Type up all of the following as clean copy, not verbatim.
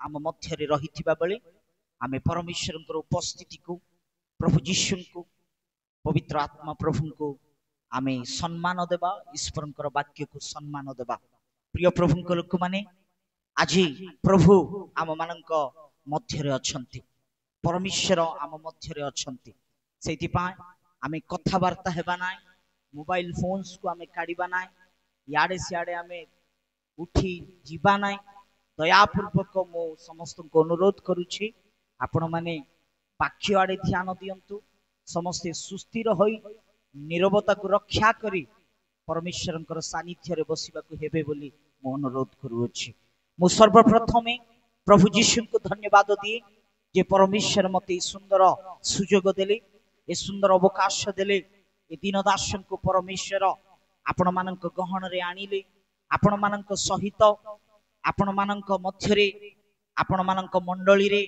आम मध्य रही बेले आमे परमेश्वर उपस्थिति को प्रभु जीशु को पवित्र आत्मा प्रभु को आमे सम्मान देवा ईश्वर वाक्य को सम्मान देवा। प्रिय प्रभु लोक माने आज प्रभु आम मान मध्य अच्छी परमेश्वर आम मध्य अच्छी से आमे कथबार्ता हेबा ना मोबाइल फोन्स को आमे काढ़ा ना याडे सियाडे आमे उठी जीवा ना। दयापूर्वक मो समस्त को अनुरोध करुछि आपण माने वाक्य आड़े ध्यान दियंतु समस्ते सुस्थिर होई नीरवता को रक्षा करी परमेश्वर सानिध्य रे बसिबा को हेबे बोली मो अनुरोध करुछि। मु सर्वप्रथमे प्रभु जीशु को धन्यवाद दिए जे परमेश्वर मते सुंदर सुजोग देले ए सुंदर अवकाश देले ए दिन दासन को परमेश्वर आपण मानक गहन रे आनिले आपण मानक सहित आपण मानक मध्यरे आपण मानक मंडली रे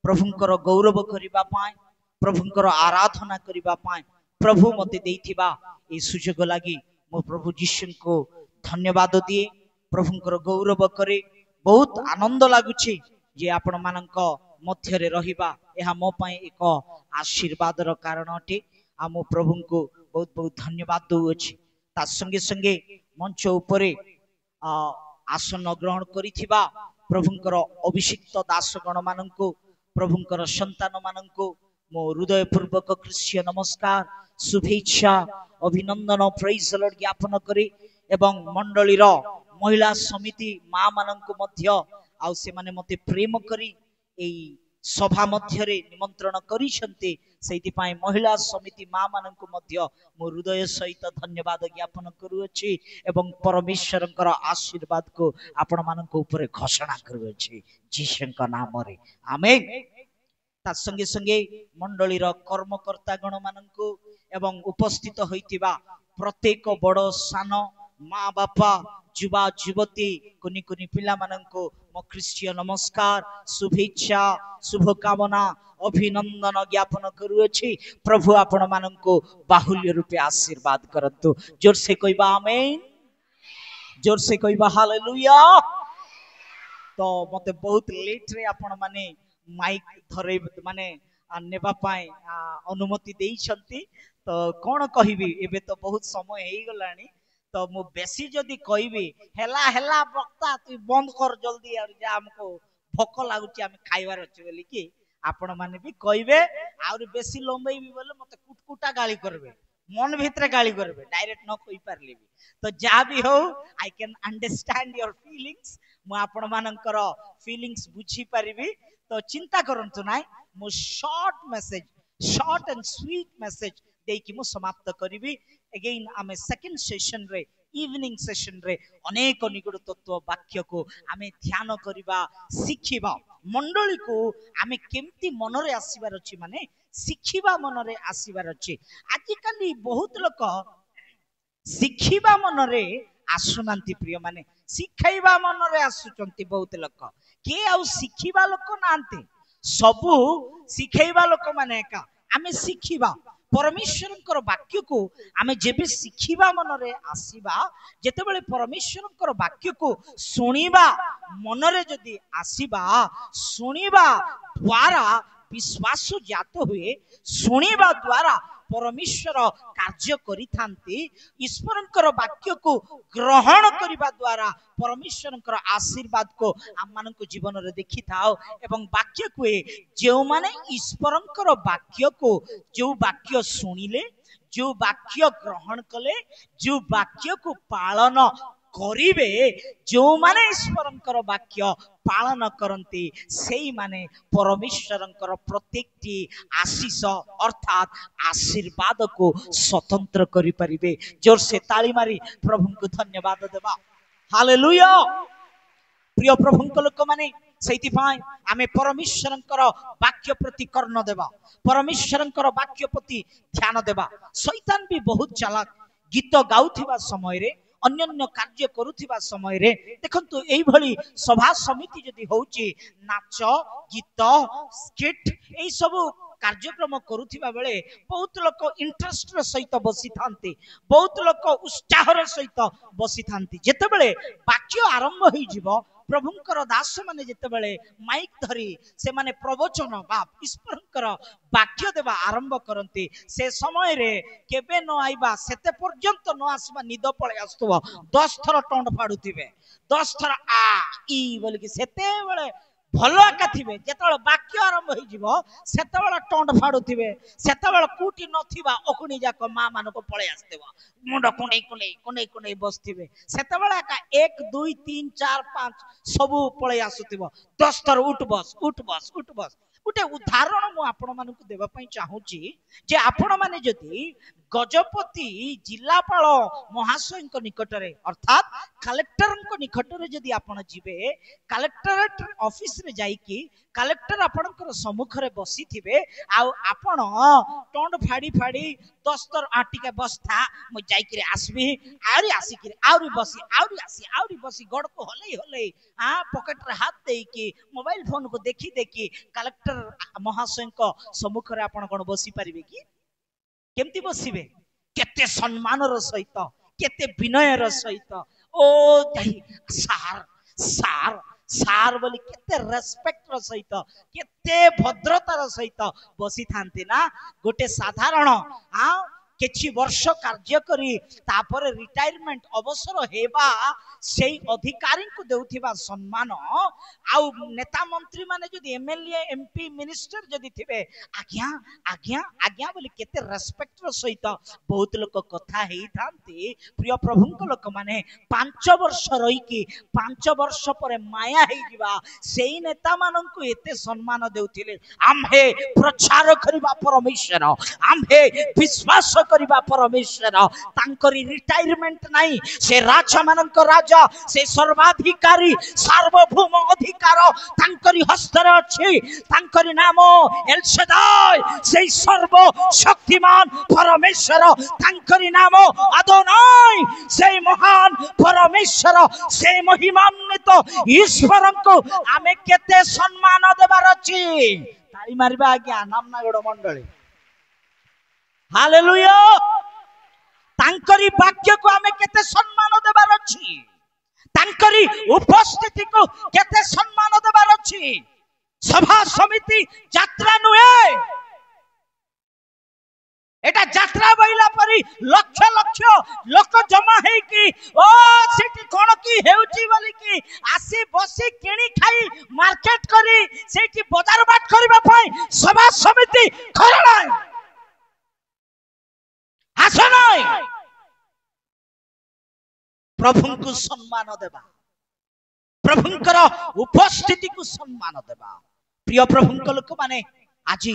प्रभुंकर गौरव करिबा पाए प्रभुंकर आराधना करिबा पाए प्रभु मते देइथिबा ए सुजोग लागि मो प्रभु जीशु को धन्यवाद दिए प्रभुंकर गौरव करे। बहुत आनंद लागुछि जे आपण मानक मध्य रे रहिबा एहा मो पई एक आशीर्वाद रो कारण अटे आ मो प्रभु को बहुत बहुत धन्यवाद दउछि। ता संगे संगे मंच उपरे आसन ग्रहण करिथिबा प्रभुंकर अभिषिक्त दासगण माननको प्रभुंकर संतान माननको मो हृदय पूर्वक ख्रीष्टीय नमस्कार शुभेच्छा अभिनंदन प्रेज द लॉर्ड ज्ञापन करे एवं मंडली रो महिला समिति मां माननको मध्य आउ से माने मते प्रेम करी एई सभा मध्य रे निमंत्रण करिसंते सेति पाए महिला समिति मां माननको मध्य मो हृदय सहित धन्यवाद ज्ञापन करूछि एवं परमेश्वरंकर आशीर्वाद को आपण माननको ऊपर घोषणा करूछि जीशुଙ୍କ नाम रे आमेन। ता संगे संगे मंडली रो कर्मकर्ता गण माननको एवं उपस्थित होइतिबा प्रत्येक बड़ सान माँ बापा युवा युवती कुनी कुनी पिला माननको मो ख्रीष्टीय नमस्कार शुभेच्छा शुभकामना अभिनंदन ज्ञापन करूछि। प्रभु आपण माननको बाहुल्य रूपे आशीर्वाद करंतु जोर से कहबा आमेन जोर से कहबा हालेलुया। तो मते बहुत लेट रे आपण माने माइक धरे माने नेबा पाए अनुमति देई छंती तो कोन कहिबी एबे तो बहुत समय हेई गलानी तो मु बेसी जदी कहबी हेला हेला वक्ता तू बंद कर जल्दी और जा हमको भोक लागुची हम खाइबार अछि बोली कि आपण माने भी कहबे और बेसी लंबाई भी बोले मते कुटकुटा गाली करबे मन भीतर गाली करबे डायरेक्ट न कहि पारले भी तो जा भी हो I can understand your feelings मु आपण मानकर फीलिंग्स बुझी परिबी तो चिंता करंतु नाय मु शॉर्ट एंड स्वीट मेसेज देकी मु समाप्त करिबी। अगेन आमे सेकंड सेशन रे इवनिंग सेशन रे अनेक निगुड़ तत्व वाक्य को आमे ध्यान करिबा शिखिबा मंडली को आमे केमती मन रे आसीबार अछि माने शिखिबा मन रे आसीबार अछि। आजि काली बहुत लोक शिखिबा मन रे आसुनांती प्रिय माने शिखाइबा मन रे आसुचंती बहुत लोक के आउ शिखिबा लोक नांती सबु शिखाइबा लोक माने का आमे शिखिबा परमेश्वरंकर वाक्य को आमे जेबे शिखिबा मन रे आसीबा जेतेबेले परमेश्वरंकर वाक्य को सुनिबा मन रे जदी आसीबा सुनिबा द्वारा विश्वास जात हुए सुनिबा द्वारा परमेश्वर कार्य करिथांती ईश्वरंकर वाक्य को ग्रहण करिबा द्वारा परमेश्वरंकर आशीर्वाद को आम मानक जीवन रे देखि थाओ एवं वाक्य को जो माने ईश्वरंकर वाक्य को जो वाक्य सुनिले जो वाक्य ग्रहण कले जो वाक्य को पालन करिवे जो माने ईश्वरंकर वाक्य पालन करंती सेई माने परमेश्वरंकर प्रत्येकटी आशीष अर्थात आशीर्वाद को स्वतंत्र करि परिबे। जोर से ताली मारी प्रभु को धन्यवाद देबा हालेलुया। प्रिय प्रभु को लोक माने सेति पाए आमे परमेश्वरंकर वाक्य प्रति कर्ण देबा परमेश्वरंकर वाक्य प्रति ध्यान देबा। शैतान भी बहुत चालाक गीत गाउथिबा समय रे अन्य कार्य करुथिबा समय रे देखंतु एई भली सभा समिति जदी होउची नाच गीत स्किट एई सब कार्यक्रम करुथिबा बेले बहुत लोक इंटरेस्ट सहित बसी थांती बहुत लोक उत्साहर सहित बसी थांती जेतेबेले वाक्य आरंभ होई जिवो प्रभुंकर दास माने जेतेबेले माइक धरी से माने प्रवचन बा ईश्वरंकर वाक्य देवा आरंभ करते से समय रे केबे न आइबा सेते पर्यंत न आसबा निद पळे आस्तबो 10 थर टंड फाडुथिबे 10 थर आ ई बोल कि सेते बेले भलो एका थिबे जेतेबेले वाक्य आरंभ होई जिवो सेतेबेले टंड फाडुथिबे सेतेबेले कुटी नथिबा ओकुनी जाक मा मानको पळे आस्तेबो मुंड कुंडे कुंडे कुंडे कुंडे बसथिबे सेतेबेले एका 1 2 3 4 5 सबु पळे आसुथिबो 10 थर उठ बस उठ बस उठ बस गोटे उदाहरण मु आपण मानकु देबा पई चाहूची जे आपण माने जदी गजपति जिलापाल महाशय निकटरे अर्थात कलेक्टर निकटरे जदि आपण जिबे कलेक्टरेट ऑफिस रे जाईकी कलेक्टर आपणकर सम्मुख रे बसी थिबे आ आपण टंड फाड़ी फाड़ी 10 तर आटिके बसथा मु जाईकी आसबी आउरी आसीकी आउरी बसी आउरी आसी आउरी बसी गड को हले हले आ पॉकेट रे हाथ देकी मोबाइल फोन को देखी देखी कलेक्टर महाशय को सम्मुख रे आपण कोन बसी परिबे की केमती बसिबे केते सम्मानर सहित केते विनयर सहित ओ सार सार सार बोली केते रेस्पेक्टर सहित केते भद्रतार सहित बसी थांती ना गोटे साधारण आ किछि वर्ष कार्य करी तापर रिटायरमेंट अवसर हेबा सेई अधिकारी को देउथिबा सम्मान आउ नेता मंत्री माने जदि एमएलए एमपी मिनिस्टर जदि थिबे आज्ञा आज्ञा आज्ञा बोली केते रेस्पेक्टर सहित बहुत लोक कथा हेई थांती प्रिय प्रभुंक लोक माने 5 वर्ष रही कि 5 वर्ष पर माया हेई जिबा सेई नेता माननकु एते सम्मान देउथिले आम्हे प्रचार करिबा परमेश्वर आम्हे विश्वास करिबा परमेश्वर तांकरी रिटायरमेंट नाही से राजा मानक राजा से सर्वाधिकारी सार्वभौम अधिकार तांकरी हस्तर अछि तांकरी नाम एल शदाय से सर्व शक्तिमान परमेश्वर तांकरी नाम अदोनाय से महान परमेश्वर से महिमान्वित ईश्वर को आमे केते सम्मान देबार अछि ताली मारिबा आज्ञा नामनागड मंडली हालेलुया तांकरी वाक्य को आमे केते सम्मान देबार अछि तांकरी उपस्थिति को केते सम्मान देबार अछि सभा समिति यात्रा नुहे एटा यात्रा बइला परी लक्ष लक्ष लोक जमा हेई कि ओ सेठी कोन की हेउची बोली कि आसी बसी किणी खाई मार्केट करी सेठी बाजार बाट करबा पई सभा समिति खरणाय आसनाय प्रभु को सम्मान देबा प्रभुंकर उपस्थिति को सम्मान देबा प्रिय प्रभुंक लोक माने आजी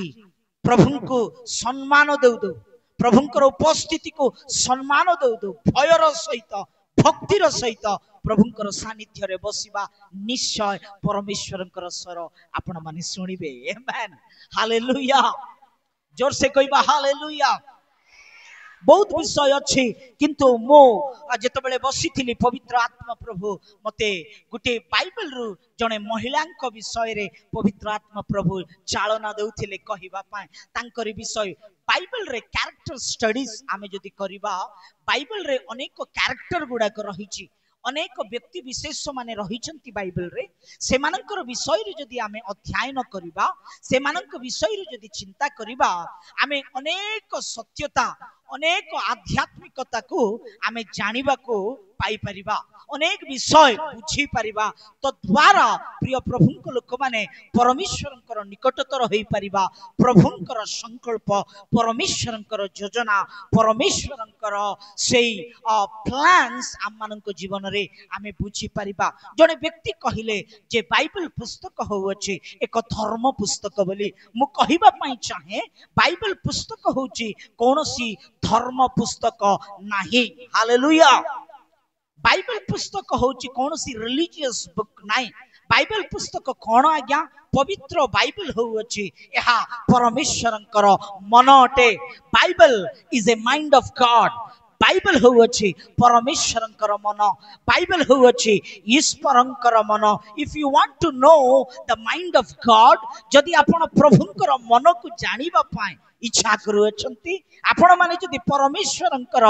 प्रभु को सम्मान देउ दो प्रभुंकर उपस्थिति को सम्मान देउ दो भयर सहित भक्तिर सहित प्रभुंकर सानिध्य रे बसिबा निश्चय परमेश्वरंकर स्वर आपण माने सुनिबे आमेन हालेलुया जोर से कहबा हालेलुया बहुत विषय अच्छी किंतु मो जेतबेले बसिथिली पवित्र आत्मा प्रभु मते गुटे बाइबल रु जने महिला विषय रे पवित्र आत्मा प्रभु चालना देउथिले कहिबा पाए तांकरी विषय बाइबल रे कैरेक्टर स्टडीज आमे जदी करिबा बाइबल रे अनेक कैरेक्टर गुडा को रहिछि अनेक व्यक्ति विशेष माने रहिछंती बाइबल रे सेमानकर विषय रे जदी आमे अध्ययन करिबा सेमानक विषय रे जदी चिंता करिबा आमे अनेक सत्यता अनेक आध्यात्मिकता को आमे जानिबा को पाई परिबा अनेक विषय बुझी परिबा तो द्वारा प्रिय प्रभुंक लोक माने परमेश्वरंकर निकटतर होई परिबा प्रभुंकर संकल्प परमेश्वरंकर योजना परमेश्वरंकर सेई प्लान्स आम मानक जीवन रे आमे बुझी परिबा जने व्यक्ति कहिले जे बाइबल पुस्तक होउछि एक धर्म पुस्तक बोली मु कहिबा पई चाहे बाइबल पुस्तक होउछि कोनोसी धर्म पुस्तक नाही हालेलुया बाइबल पुस्तक होउछि कोनोसी रिलीजियस बुक नाही बाइबल पुस्तक कोन आज्ञा पवित्र बाइबल होउछि एहा परमेश्वरंकर मन अटे Bible is a mind of God Bible होउछि परमेश्वरंकर मन बाइबल होउछि ईश्वरंकर मन if you want to know the mind of God जदि आपण प्रभुंकर मन को जानिबा पाए इच्छा करूछंती आपण माने जदि परमेश्वरंकर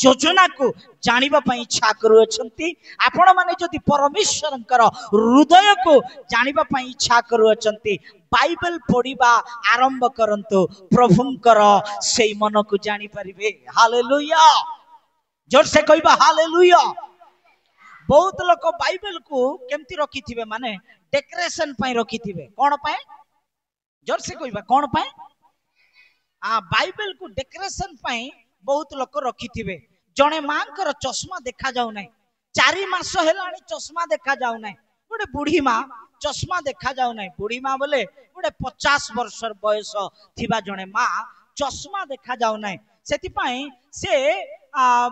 योजना को जानिबा पई इच्छा करूछंती आपण माने जदि परमेश्वरंकर हृदय को जानिबा पई इच्छा करूछंती बाइबल पढ़िबा आरंभ करंतु प्रभुंकर सेई मन को जानि परिबे। हालेलुया जोर से कहबा हालेलुया। बहुत लोक बाइबल को केमती रखी थिबे माने डेकोरेशन पई रखी थिबे कोन पई जोर से कहबा कोन पई बाइबल को डेकोरेशन पई बहुत लोक रखी थिबे। जणे मांकर चश्मा देखा जाउ नै 4 मास हेलाणी चश्मा देखा जाउ नै गोटे बुढ़ी मां चश्मा देखा जाउ नै बुढ़ी मां बोले गोटे 50 वर्ष बयस थिबा जणे मां चश्मा देखा जाउ नै सेति पई से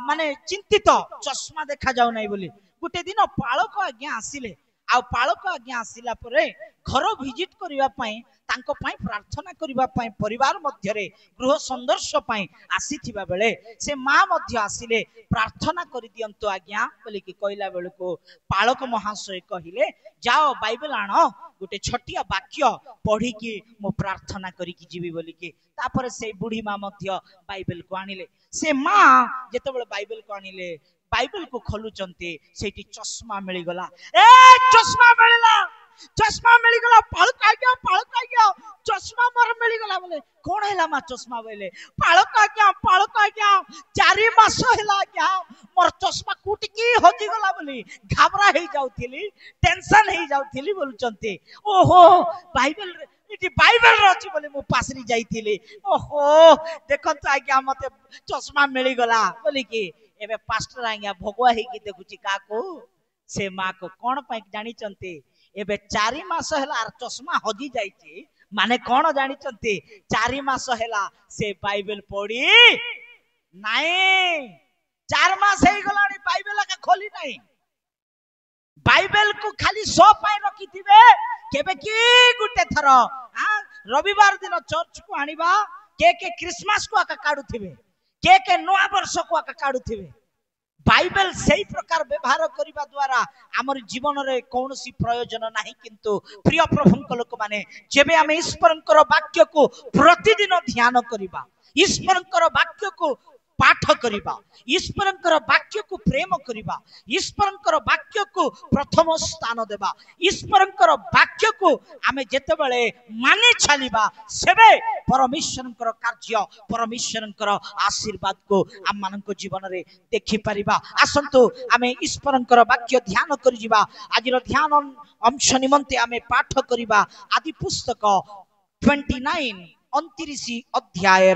माने चिंतित चश्मा देखा जाउ नै बोली गोटे दिन पालक आज्ञा आसिले आ पालक आज्ञा आसिला परे घर विजिट करिवा पई तांको पई प्रार्थना करिवा पई परिवार मध्य रे गृह संदर्श पई आसीथिबा बेले से मां मध्य आसिले प्रार्थना करि दियंतो आज्ञा बोली कि कहला बेले को पालक महाशय कहिले जाओ बाइबल आनो गोटे छटिया वाक्य पढ़ी कि मो प्रार्थना करी कि जीवी बोली कि तापर से बुढ़ी मां मध्य बाइबल को आनिले से मां जेतेबेले बाइबल को आनिले बाइबल को खोलुचंती सेठी चश्मा मिली गला ए चश्मा मिली गला पालक आ गया चश्मा मोर मिली गला बोले कोन हैला मा चश्मा बोले पालक आ गया 4 मास हैला गया मोर चश्मा कुटकी होजी गला बोली घाबरा हे जाउथिली टेंशन हे जाउथिली बोलुचंती ओहो बाइबल इटी बाइबल रची बोले मु पासरी जाईथिली ओहो देखंत आज्ञा मते चश्मा मिली गला बोली कि एबे पास्टर आज्ञा भगवा हे कि देखुची काको से मां को कोन पई जानि चंती एबे 4 मास हैला आर चश्मा हजी जाईची माने कोन जानि चंती 4 मास हैला से बाइबल पढ़ी नाही 4 मास हे गलानी बाइबल का खोली नाही बाइबल को खाली सो पाई रखी थिबे केबे की गुटे थरो रविवार दिन चर्च को आनिबा के क्रिसमस को आका काडू थिबे के नया वर्ष को आका काडू थिबे बाइबल सही प्रकार व्यवहार करिबा द्वारा हमर जीवन रे कोनोसी प्रयोजन नाही किंतु प्रिय प्रभुंक लोक माने जेबे हम ईश्वरंकर वाक्य को प्रतिदिन ध्यान करिबा ईश्वरंकर वाक्य को पाठ करिबा ईश्वरंकर वाक्य को प्रेम करिबा ईश्वरंकर वाक्य को प्रथम स्थान देबा ईश्वरंकर वाक्य को आमे जेतेबेले मानि छालिबा सेबे परमेश्वरंकर कार्य परमेश्वरंकर आशीर्वाद को हम मानक जीवन रे देखि परिबा। आसंतु आमे ईश्वरंकर वाक्य ध्यान करि जिबा आजिर ध्यान अंश निमंते आमे पाठ करिबा आदि पुस्तक 29 29 अध्याय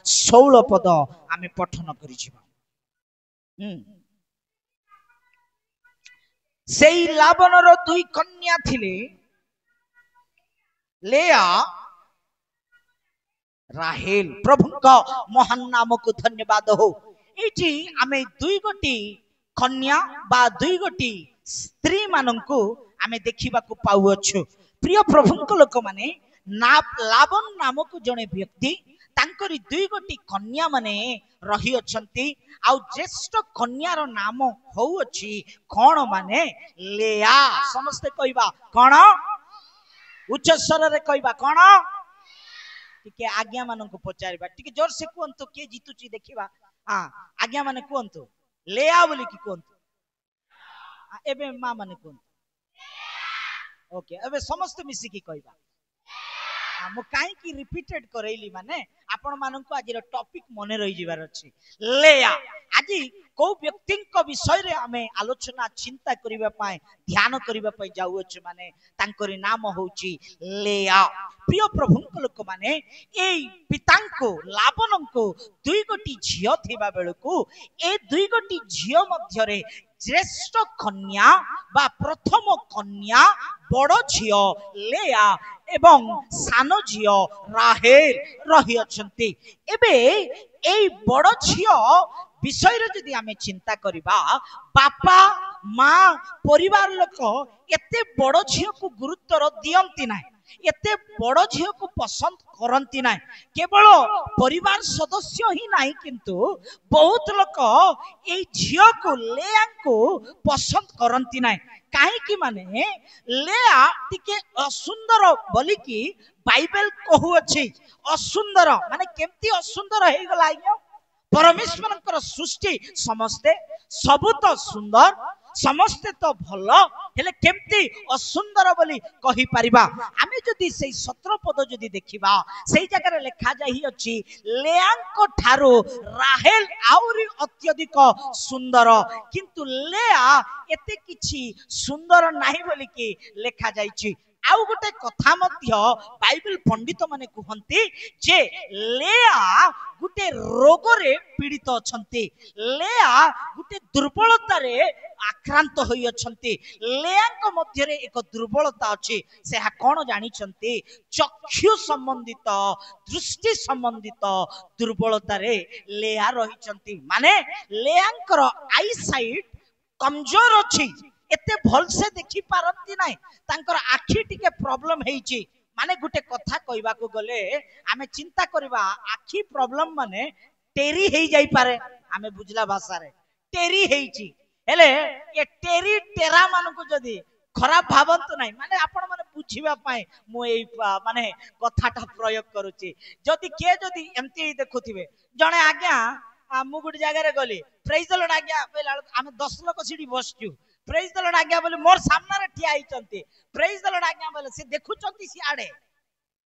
16 पद आमे पठन करि जिबा। सेई लाबनर 2 कन्या थिले लेया राहेल प्रभुंका महान नाम को धन्यवाद हो। एठी आमे 2 गोटी कन्या बा 2 गोटी स्त्री माननकु आमे देखिबा को पाउ अछु। प्रिय प्रभुंक लोक माने लाबन नामक जने व्यक्ति तांकरी 2 गोटी कन्या माने रही अछंती आ ज्येष्ठ कन्यार नाम हो अछि कोन माने लेया। समस्त कहबा कोन उच्च स्वर रे कहबा कोन टिके आज्ञा मानन को पचारिबा टिके जोर से कोंतो के जीतुची देखिबा। हां आज्ञा माने कोंतो लेया बोली कि कोंतो एबे मा माने कोंतो ओके एबे समस्त मिसी की कहबा मो काई की रिपीटेड करैली माने आपण मानन को आज टॉपिक मने रही जिवार अछि लेया। आज को व्यक्ति को विषय रे हमें आलोचना चिंता करिबा पाए ध्यान करिबा पाए जाउ अछि माने तांकरी नाम होउची लेया। प्रिय प्रभुंक लोक माने एई पितांको लाबनंको 2 गोटी झियो थिबा बेलको ए 2 गोटी झियो मध्य रे ज्येष्ठ कन्या बा प्रथम कन्या बड़ झियो लेया एवं सान झियो राहेल रही अछंती। एबे एई बड़ झियो विषय रे जदि आमे चिंता करिबा बापा मां परिवार लोक एते बड़ झियो को गुरुत्व दियंती नाही एते बड़ झियो को पसंद करंती नाही केवल परिवार सदस्य ही नाही किंतु बहुत लोक ए झियो को लेया को पसंद करंती नाही कहीं माने लेआ टिके असुंदर बोलिकी बाइबल कहू अछि असुंदर माने केमती असुंदर हे गला आज्ञा परमेश्वर सृष्टि समस्ते सबु तो सुंदर समस्ते तो भल हेले केमती असुंदर बोली कहि परिबा आमे जदि से 17 पद जदि देखिबा सेई जगह रे लिखा जाहि अछि लेआंको ठारो राहेल आउरी अत्यधिक सुंदर किंतु लेआ एते किछि सुंदर नाही बोली कि लिखा जाइछि आउ गोटे कथा मध्य बाइबल पंडित माने कहंती जे लेआ गोटे रोग रे पीड़ित अछंती लेआ गोटे दुर्बलता रे आक्रांत होई अछंती लेआंक मध्य रे एक दुर्बलता अछि से कोन जानि छंती चक्षु संबंधित दृष्टि संबंधित दुर्बलता रे लेआ रही छंती माने लेआंकर आई साइट कमजोर अछि एते भल से देखि पारंती नाही तांकर आखी टिके प्रॉब्लम हेइची माने गुटे कथा कहबा को गले आमे चिंता करबा आखी प्रॉब्लम माने टेरी हेइ जाई पारे आमे बुझला भाषा रे टेरी हेइची हेले ए टेरी टेरा मान को जदी खराब भावंत नाही माने आपण माने बुझिबा पाए मु एई माने कथाटा प्रयोग करूची जदी के जदी एमती देखुथिबे जणे आज्ञा मु गुड जगह रे गली प्रेज द लॉर्ड आज्ञा बेला आमे 10 लोक सिडी बसचू प्रेज द लॉर्ड आज्ञा बोले मोर सामने रे ठिया आइचंती प्रेज द लॉर्ड आज्ञा बोले से देखुचंती सी आडे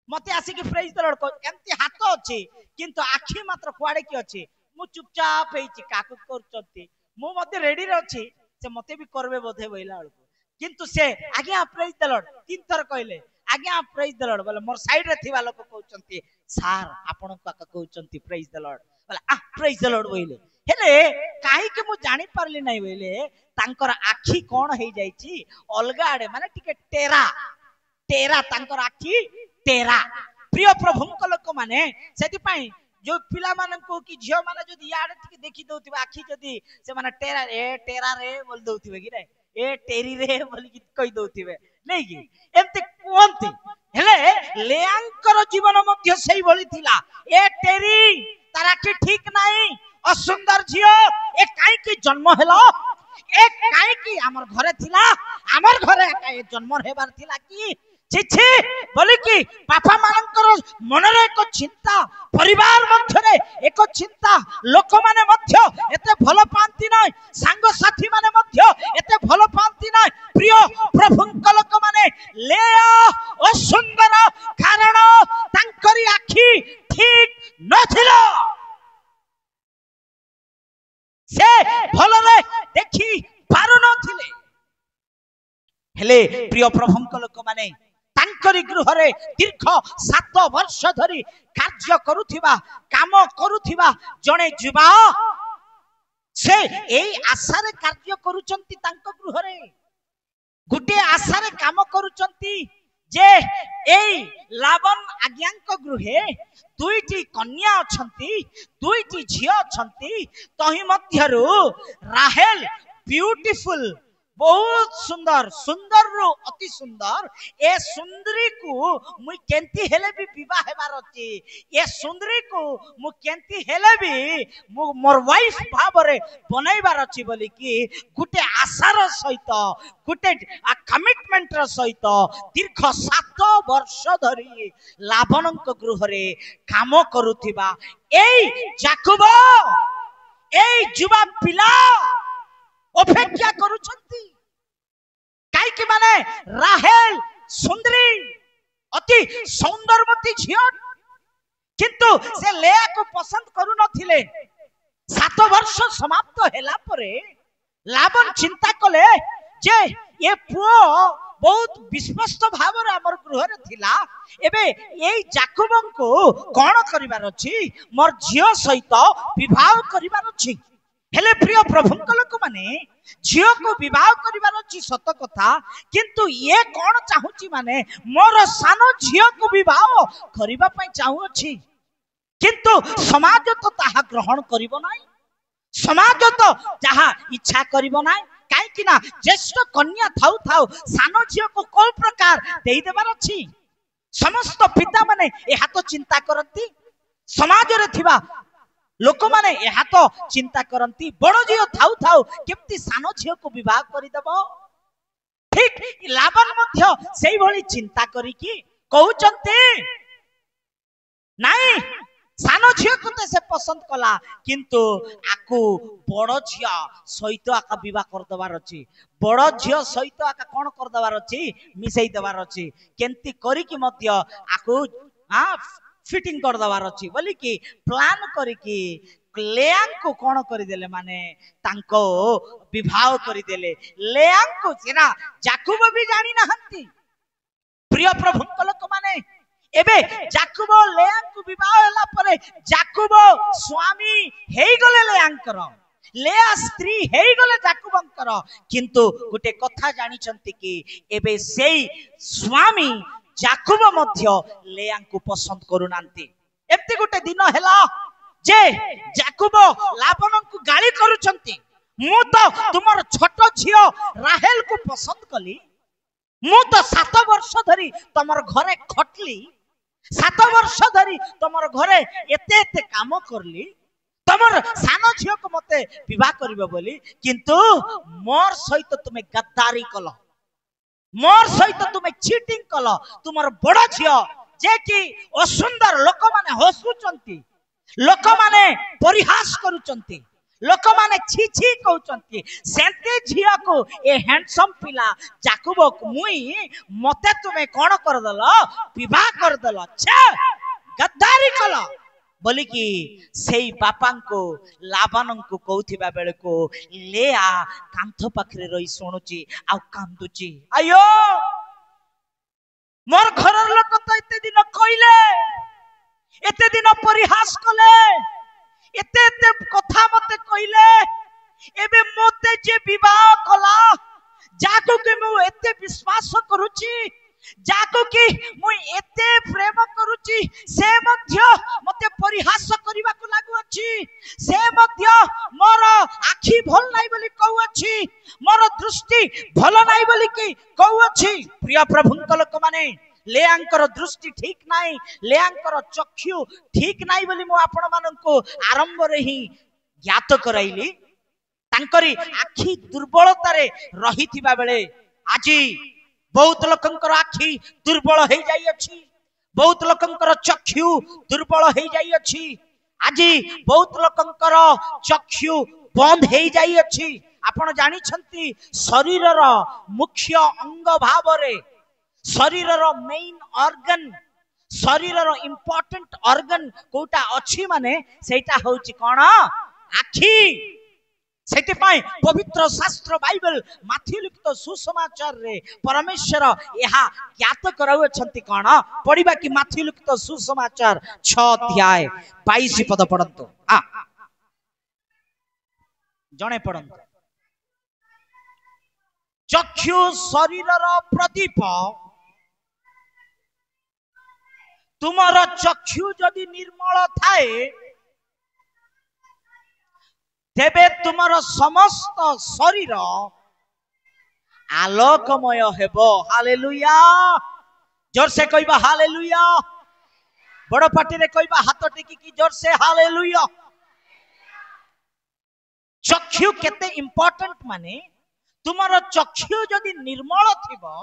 मते आसी कि प्रेज द लॉर्ड को एमती हाथ अछि किंतु आखी मात्र कुआडे की अछि मु चुपचाप हेछि काकु करचंती मु मते रेडी रे अछि से मते भी करबे बोधे बइला को किंतु से आज्ञा प्रेज द लॉर्ड तीन थर कहले आज्ञा प्रेज द लॉर्ड बोले मोर साइड रे थिबा लोक कहउचंती सार आपण काका कहउचंती प्रेज द लॉर्ड बोले आ प्रेज द लॉर्ड बोइले हेले काहे के मु जानि परली नै बोइले तांकर आखी कोन हे जाईची अलगा आडे माने टिके टेरा टेरा तांकर आखी टेरा प्रिय प्रभुंक लोक माने सेति पई जो पिला माने को कि झियो माने जदी याडे टिके देखि दउतिबा आखी जदी से माने टेरा रे बोल दउतिबे कि रे ए टेरी रे बोल कि कहि दउतिबे नै कि एमते कोनती हेले लेआंकर जीवन मध्य सेही बोली थिला ए टेरी तारा कि ठीक नाही असुंदर झियो ए काई की जन्म हेलो एक काई की हमर घरे थिला हमर घरे काई जन्म हेबार थिला की छिछि बोली कि पापा मानकर मन रे एक चिंता परिवार मध्य रे एक चिंता लोक माने मध्य एते भलो पांती नै संग साथी माने मध्य एते भलो पांती नै प्रिय प्रभुंक लोक माने लेआ ओ सुंदर कारण तांकरी आखी ठीक नथिला से भलरे देखि पारु नथिले हेले प्रिय प्रभुंक लोक माने तांकरी गृह रे दीर्घ 7 वर्ष धरी कार्य करूथिबा काम करूथिबा जणे जुबा से एई आशा रे कार्य करूचंती तांक गृह रे गुटे आशा रे काम करूचंती जे एई लाबन आज्ञांक गृहे दुईटी कन्या अछंती दुईटी झियो अछंती तही मध्यरु राहेल ब्यूटीफुल बहुत सुंदर सुंदर रु अति सुंदर ए सुंदरी को मुई केंती हेले भी विवाह हेबार अछि ए सुंदरी को मु केंती हेले भी मोर वाइफ भाबरे बनैबार अछि बोली कि गुटे आशार सहित गुटे कमिटमेंट र सहित दीर्घ 7 वर्ष धरी लाबनक गृह रे काम करूथिबा एई जाकुब एई जुवा पिला अपेक्षा करूछंती काई कि माने राहेल सुंदरी अति सौंदर्यवती झियो किंतु से लेआ को पसंद करू नथिले 7 वर्ष समाप्त हेला परे लाबन चिंता कले जे ये पुओ बहुत विश्वस्त भाव रे हमर गृह रे थिला एबे एई जाकुबन को कोन करिवार अछि मोर झियो सहित विवाह करिवार अछि हेले प्रिय प्रभुंक लोक माने झियो को विवाह करिवार अछि सत कथा किंतु ये कोन चाहुची माने मोर सानो झियो को विवाह करिबा पई चाहू अछि किंतु समाज तो ताहा ग्रहण करिवो नाही समाज तो जहा इच्छा करिवो नाही काई कि ना ज्येष्ठ कन्या थाउ थाउ सानो झियो को कोन प्रकार देई देबार अछि समस्त पिता माने एहा तो चिंता करंती समाज रे थिबा लोक माने एहा तो चिंता करंती बड़ झियो थाउ थाउ केमती सानो झियो को विवाह करि देबो ठीक लाबान मध्य सेई भली चिंता करिकी कहउचंती नाई सान झियो को तो से पसंद कला किंतु आकु बड़ झिया सहित आका विवाह कर दबार अछि बड़ झियो सहित आका कोन कर दबार अछि मिसई दबार अछि केंती करी कि मध्य आकु फिटिंग कर दबार अछि बोली कि प्लान करी कि लेयांग को कोन करि देले माने तांको विवाह करि देले लेयांग को सेना जाकुब भी जानि नहंती प्रिय प्रभु लोक माने एबे जाकुब लेयांग को विवाह होला परे जाकुब स्वामी हेई गले लेयांकर लेया स्त्री हेई गले जाकुबंकर किंतु गुटे कथा जानि चंती कि एबे सेई स्वामी जाकुब मध्य लेयांग को पसंद करू नांती एते गुटे दिन हैला जे जाकुब लाबान को गाली करू चंती मु तो तुमर छोट झियो राहेल को पसंद कली मु तो 7 वर्ष धरी तुमर घरे खटली 7 वर्ष धरी तुमर घरे एते एते काम करली तुमर सान झियो को मते विवाह करिबो बोली किंतु मोर सहित तुमे गद्दारी कलो मोर सहित तुमे चीटिंग कलो तुमर बड़ झियो जे कि असुंदर लोक माने हसुचंती लोक माने परिहास करूचंती लोक माने छी छी कहउचंती सेंते झिया को ए हैंडसम पिला जाकुब मुई मते तुमे कोन कर दलो विवाह कर दलो छे गद्दारी कलो बोली कि सेई बापा को लाबान को कहउथिबा बेले को लेया कांथ पाखरे रही सुनुची आ कांदुची आयो मोर घरर लोक तो एते दिन कइले एते दिन परिहास कले एते एते कथा मते कइले एबे मते जे विवाह कला जाको के मु एते विश्वास करूची जाको कि मु एते प्रेम करूची से मध्य मते परिहास करिबा को लागु अछि से मध्य मोर आखी भल नाही बोली कहू अछि मोर दृष्टि भल नाही बोली कि कहू अछि प्रिय प्रभुंक लोक माने लेयांकर दृष्टि ठीक नाही लेयांकर चक्षु ठीक नाही बोली मु आपण माननको आरंभ रे ही ज्ञात कराइली तांकरी आखी दुर्बलता रे रहिथिबा बेले आजी बहुत लोकंकर आखी दुर्बल हे जाई अछि बहुत लोकंकर चक्षु दुर्बल हे जाई अछि आजी बहुत लोकंकर चक्षु बंद हे जाई अछि आपण जानि छंती शरीरर मुख्य अंग भाव रे शरीरर मेन ऑर्गन शरीरर इंपोर्टेंट ऑर्गन कोटा अछि माने सेटा होछि कोन आखी सेति पय पवित्र शास्त्र बाइबल माथि लिखित सुसमाचार रे परमेश्वर यहा ज्ञात कराउ छंती कोन पढिबा कि माथि लिखित सुसमाचार 6 अध्याय 22 पद पढंतु हां जणे पढंतु चक्षु शरीरर प्रदीप तुमर चक्षु जदि निर्मल थाए तेबे तुमर समस्त शरीर आलोकमय हेबो हालेलुया जोर से कहबा हालेलुया बड़ पाटी रे कहबा हाथ टेकी की जोर से हालेलुया चक्षु केते इंपोर्टेंट माने तुमर चक्षु जदि निर्मल थिबो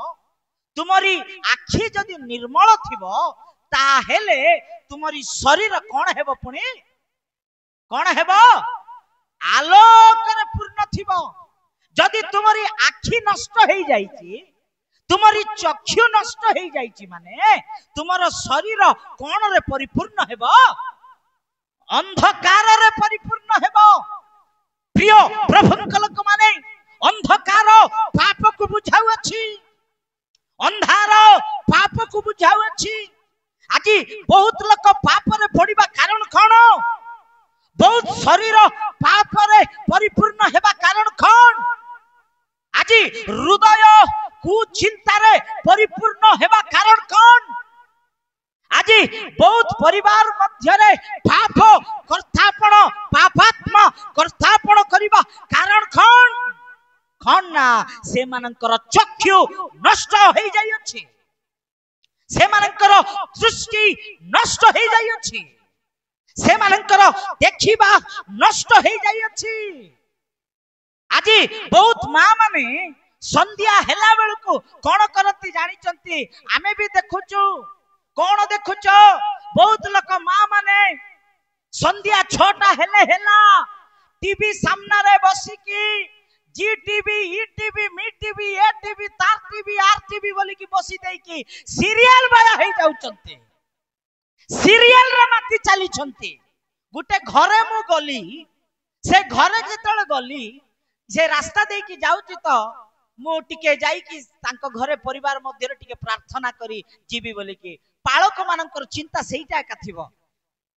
तुमरी आखी जदि निर्मल थिबो ताहेले तुमरी शरीर कोन हेबो पुनी कोन हेबो आलोक रे पूर्ण थिबो जदि तुमरी आखी नष्ट हे जाईची तुमरी चक्षु नष्ट हे जाईची माने तुमर शरीर कोन रे परिपूर्ण हेबो अंधकार रे परिपूर्ण हेबो प्रिय प्रभुंक लोक माने अंधकार पाप को बुझाउ अछि अंधार पाप को बुझाउ अछि आज बहुत लोक पाप रे पड़िबा कारण कोन बहुत शरीर पाप रे परिपूर्ण हेबा कारण कोन आज हृदय कुचिंता रे परिपूर्ण हेबा कारण कोन आज बहुत परिवार मध्य रे पाप कर्तापण पापात्मा कर्तापण करिबा कारण कोन कोन ना से मानकर चक्षु नष्ट हो जाई अछि से मानकर दृष्टि नष्ट हो जाई अछि से मानकर देखिबा नष्ट हो जाई अछि आज बहुत मां माने संध्या हेला बेलू कौन करती जानी आमे भी देखुचु कौन देखुच बहुत लोक माँ माने संध्या 6टा हेले हेला टीवी सामना रे बसिकी जी टीवी ई टीवी मी टीवी ए टीवी तार टीवी आर टीवी बोली की बसी देई की सीरियल बाया हे जाउचंती सीरियल रे माती चली छंती गुटे घरे मु गली से घरे जेतले गली से रास्ता दे की जाउची तो मु टिके जाई की तांको घरे परिवार मध्य टिके प्रार्थना करी जीवी बोली की पालक मानकर चिंता सेईटा का थिबो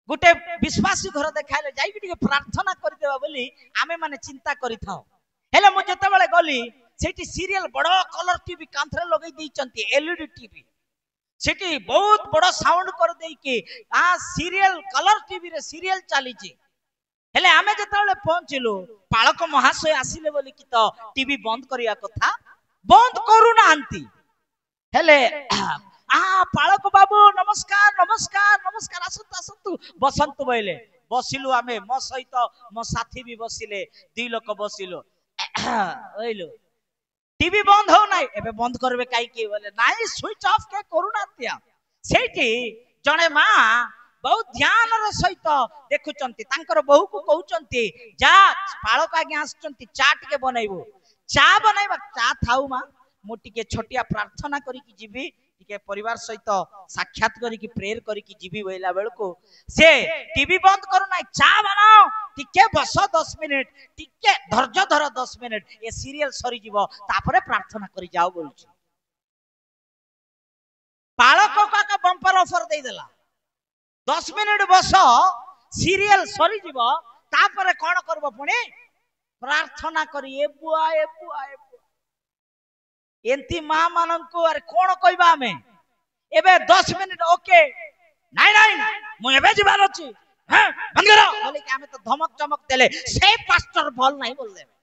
गुटे विश्वासी घर देखाइले जाई की टिके प्रार्थना करि देबा बोली आमे माने चिंता करि थाओ हेले मु जते बेले गली सेठी सीरियल बड़ कलर टीवी कांथरे लगै दै चंती एलईडी टीवी सेठी बहुत बड़ साउंड कर देई की आ सीरियल कलर टीवी रे सीरियल चली छी हेले आमे जते पहुंचलु पालक महाशय आसिले बोली कि तो टीवी बंद करिया कथा बंद करू नांती हेले आ पालक बाबू नमस्कार नमस्कार नमस्कार आसंतु आसंतु बसंतु बोले बसिलु आमे मो सहित मो साथी भी बसिले दी लोक बसिलु ओइलो टीवी बंद हो नाही एबे बंद करबे काई की बोले नाही स्विच ऑफ के करू नांती सेठी जणे मां बहुत ध्यान रो सहित देखुचंती तांकर बहु को कहउचंती जा पालक आगे आसचंती चा टिके बनाइबो चा बनाइबा चा थाउ मा मु टिके छोटिया प्रार्थना करी की जीवी टिके परिवार सहित साक्षात करी की प्रेयर करी की जीवी होइला बेलको से टीवी बंद करू ना चा बनाओ टिके बस 10 मिनिट टिके धैर्य धर 10 मिनिट ए सीरियल सरी जीवो तापरे प्रार्थना करी जाओ बोलछी पालक का बम्पर ऑफर दे देला 10 मिनिट बस सीरियल सरी जीव तापरे कौन करबो पुणी प्रार्थना करी ए बुआ ए बुआ ए बुआ एंती मां मानन को अरे कौन कहबा हमें एबे 10 मिनिट ओके नाइ नाइ मु एबे जिबार अछि हां बंद करो बोले कि हमें तो धमक चमक देले से पास्टर भल नहीं बोल देबे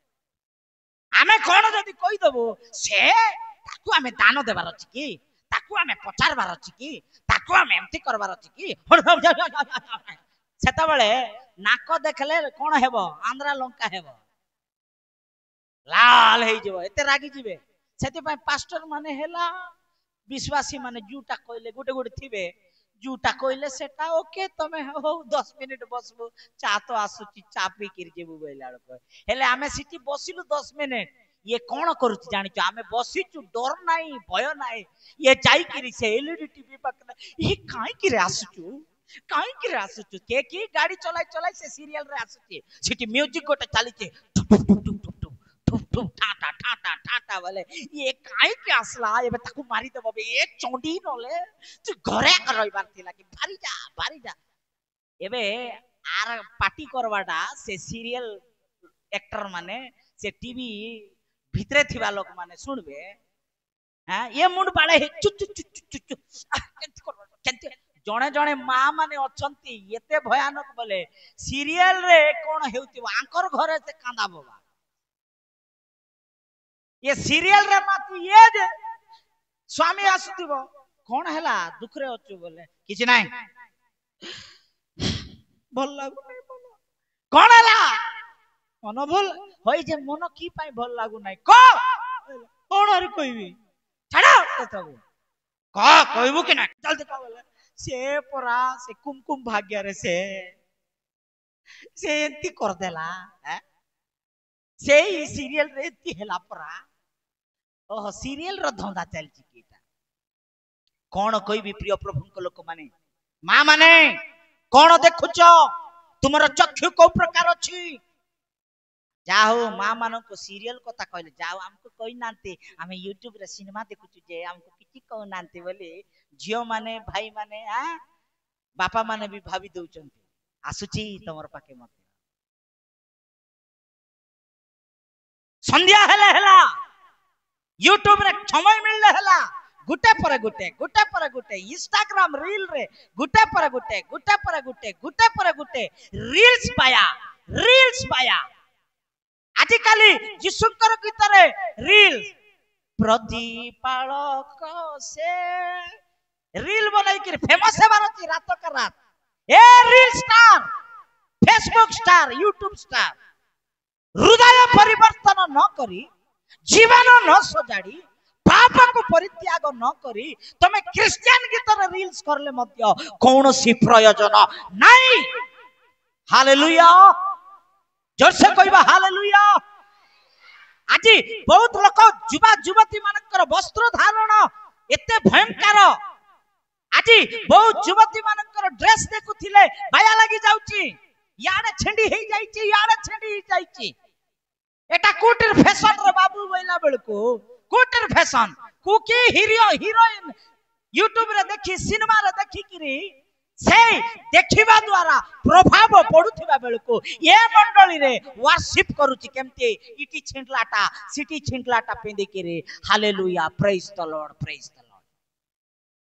हमें कौन जदी कहि देबो से ताकू हमें दान देबार अछि की ताकू हमें पचारबार अछि की ताकू हमें एमती करबार अछि की सेता बेले नाक देखले कोन हेबो आंध्रा लंका हेबो लाल हेई जेबो एते रागी जिवे सेति पय पास्टर माने हेला विश्वासी माने जूटा कइले गुटे गुटे थिबे जूटा कइले सेटा ओके तमे हो 10 मिनिट बसबो चा तो आसुची चा पी किर जेबो बोइला हेले हमें सिटी बसिलु 10 मिनिट ये कौन करूची जानी छ हमें बसिचु डर नाही भय नाही ये जाई किरी से एलईडी टीवी पकना ये काई किरे आसुचु के की गाड़ी चलाई चलाई से सीरियल रे आसुची सिटी म्यूजिक गोटे चली छे ठाटा ठाटा ठाटा वाले ये काई के आसला एबे ताकू मारी देबो एक चोंडी नले तू घरे रहइबार थिला कि भारी जा एबे आर पार्टी करवाटा से सीरियल एक्टर माने से टीवी भितरे थिबा लोक माने सुनबे हां ये मुंड बाळे चु चु चु चु चु केंते जणे जणे मां माने अछंती एते भयानक बोले सीरियल रे कोन हेउतिबो आंकर घरे से कांदा बाबा ये सीरियल रे माती ये जे स्वामी आसुतिबो कोन हैला दुख रे अछु बोले किछि नाही भल लागु नाही कोन हैला मन भल होई जे मन की पाई भल लागु नाही को कोन हरि कहबी छाड़ा कतबो का कहबो कि ना जल्दी का बोले से परा से कुमकुम भाग्य रे से एंती कर देला हैं से सीरियल रे एंती हैला परा ओह सीरियल रो धंधा चल चिकीटा कोन कहबी प्रिय प्रभु को लोक माने मां माने कोन देखुचो तुमरो चक्षु को प्रकार अछि जाओ मां मानो को सीरियल कथा कहले जाओ हमको कहि नांती हमें YouTube रे सिनेमा देखुचु जे हमको किछि कह नांती बोले जियो माने भाई माने आ बापा माने भी भाभी दउचंती आसुची तमर पाके मत संध्या हेला YouTube रे समय मिलले हेला गुटे पर गुटे इंस्टाग्राम रील रे गुटे पर गुटे रील्स पाया आजिकाली जिसुकर गीतरे रील प्रतिपालक से रील बनाई कि फेमस है भारती रात का रात ए reel star Facebook star YouTube star हृदय परिवर्तन न करी जीवन न सजाड़ी पाप को परित्याग न करी तमे क्रिश्चियन गीतर रील्स करले मध्य कौन सी प्रयोजन नहीं। हालेलुया जोर से कहबा हालेलुया। आज बहुत लोक युवा युवती मानकर वस्त्र धारण एते भयंकर आज बहुत युवती मानकर ड्रेस देखुथिले बाया लागि जाउची याडे छेंडी हे जाईची याडे छेंडी हे जाईची एटा कोटर फैशन रे बाबू बोइला बेलको कोटर फैशन कुकी हीरोइन यूट्यूब रे देखि सिनेमा रे देखि किरी से देखिबा द्वारा प्रभाव पडुथिबा बेलको ए मंडली रे वर्शिप करूची केमते इटी छिंटलाटा सिटी छिंटलाटा पेंदी किरी हालेलुया प्रेज द लॉर्ड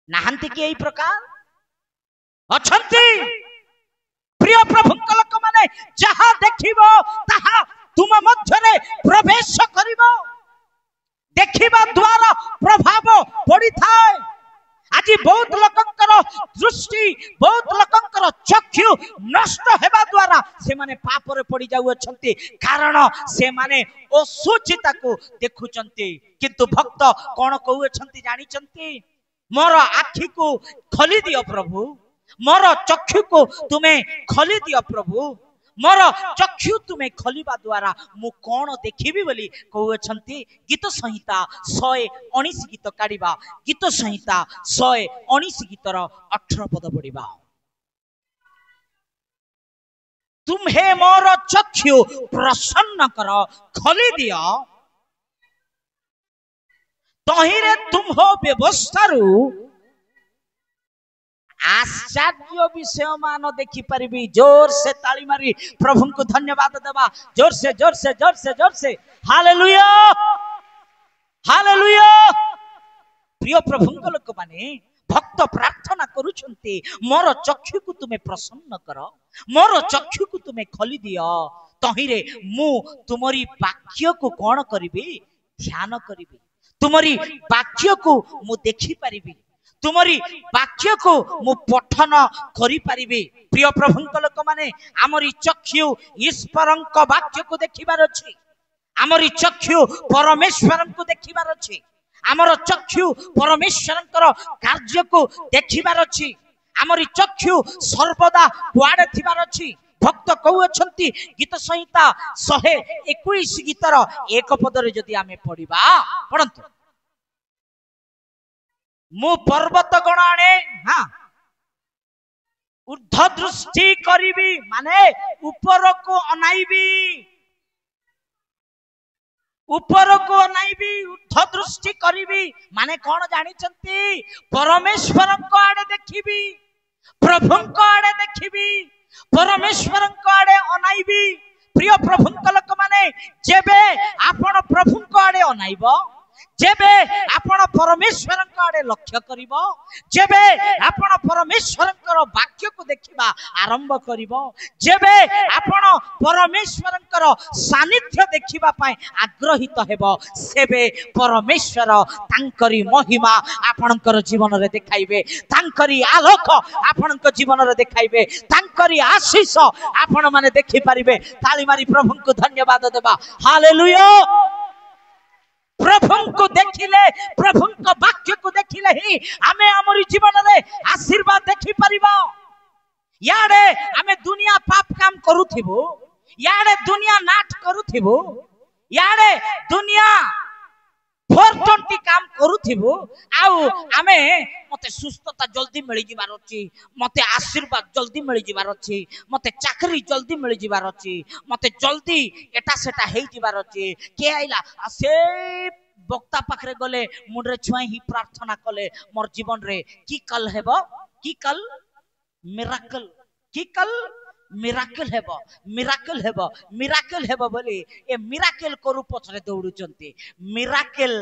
नाहंती कि एई प्रकार अछंती प्रिय प्रभुଙ୍କ लोक माने जहा देखिबो ताहा तुम मध्यरे प्रवेश करिबो देखिबा द्वारा प्रभाव पड़ी थाए। आज बहुत लोकंकर दृष्टि बहुत लोकंकर चक्षु नष्ट हेबा द्वारा से माने पाप रे पड़ी जाउ अछंती कारण से माने असुचिता को देखुचंती किंतु भक्त कोन कहू अछंती जानि चंती मोर आखी को खोली दियो प्रभु मोर चक्षु को तुम्हें खोली दियो प्रभु मोर चक्षु तुम्हें खोलिबा द्वारा मु कोन देखिबी बोली कहू अछंती। गीत संहिता 119 गीत काढिबा गीत संहिता 119 गीतर 18 पद पढ़िबा। तुम्हें मोर चक्षु प्रसन्न कर खोली दियो तहिरे तुम हो व्यवस्थारू आश्चर्य विषय मान देखि परिबी। जोर से ताली मारी प्रभु को धन्यवाद देवा जोर से जोर से जोर से जोर से हालेलुया हालेलुया। प्रिय प्रभु लोक माने भक्त प्रार्थना करूछंती मोर चक्षु को तुम्हें प्रसन्न कर मोर चक्षु को तुम्हें खोली दियो तहिरे मु तुमरी वाक्य को कोन करिबी ध्यान करिबी तुमरी वाक्य को मु देखि परिबी तुमरी वाक्य को मु पठन करि परिबी। प्रिय प्रभुଙ୍କ लोक माने हमरी चक्षु ईश्वरଙ୍କ वाक्य को देखिबार अछि हमरी चक्षु परमेश्वरन को देखिबार अछि हमर चक्षु परमेश्वरंकर कार्य को देखिबार अछि हमरी चक्षु सर्वदा कुआडे थिबार अछि। भक्त कहू अछंती गीत संहिता 121 गीतर 1 पदरे जदि आमे पढिबा पढंतु मु पर्वत गण आणे हां ऊर्ध्व दृष्टि करिबी माने ऊपर को अनाइबी ऊपर को अनाइबी ऊर्ध्व दृष्टि करिबी माने कोन जानि चंती परमेश्वरଙ୍କ आडे देखिबी प्रभुଙ୍କ आडे देखिबी परमेश्वरଙ୍କ आडे अनाइबी। प्रिय प्रभुଙ୍କ लोक माने जेबे आपण प्रभुଙ୍କ आडे अनाइबो जेबे आपण परमेश्वरଙ୍କ आडे लक्ष्य करिबो जेबे आपण परमेश्वरଙ୍କର वाक्य को देखिबा आरंभ करिबो जेबे आपण परमेश्वरଙ୍କର सानिध्य देखिबा पय आग्रहित हेबो सेबे परमेश्वर तांकरी महिमा आपणकर जीवन रे देखाइबे तांकरी आलोक आपणक जीवन रे देखाइबे तांकरी आशीष आपण माने देखि परिबे। ताली मारी प्रभु को धन्यवाद देबा हालेलुया। प्रभु को देखिले प्रभु को वाक्य को देखिले ही आमे हमरी जीवन रे आशीर्वाद देखि परिबा। याडे आमे दुनिया पाप काम करूथिबो याडे दुनिया नाट करूथिबो याडे दुनिया 420 काम करूथिबो आउ आमे मते सुस्थता जल्दी मिल जिबार अछि मते आशीर्वाद जल्दी मिल जिबार अछि मते चाकरी जल्दी मिल जिबार अछि मते जल्दी एटा सेटा हेइ जिबार अछि के आइला से बक्ता पाखरे गले मुंडरे छुआई ही प्रार्थना कले मोर जीवन रे की कल हेबो की कल मिराकल की कल मिराकल हेबो बोली ए मिराकल करू पछरे दौड़ुचंती मिराकल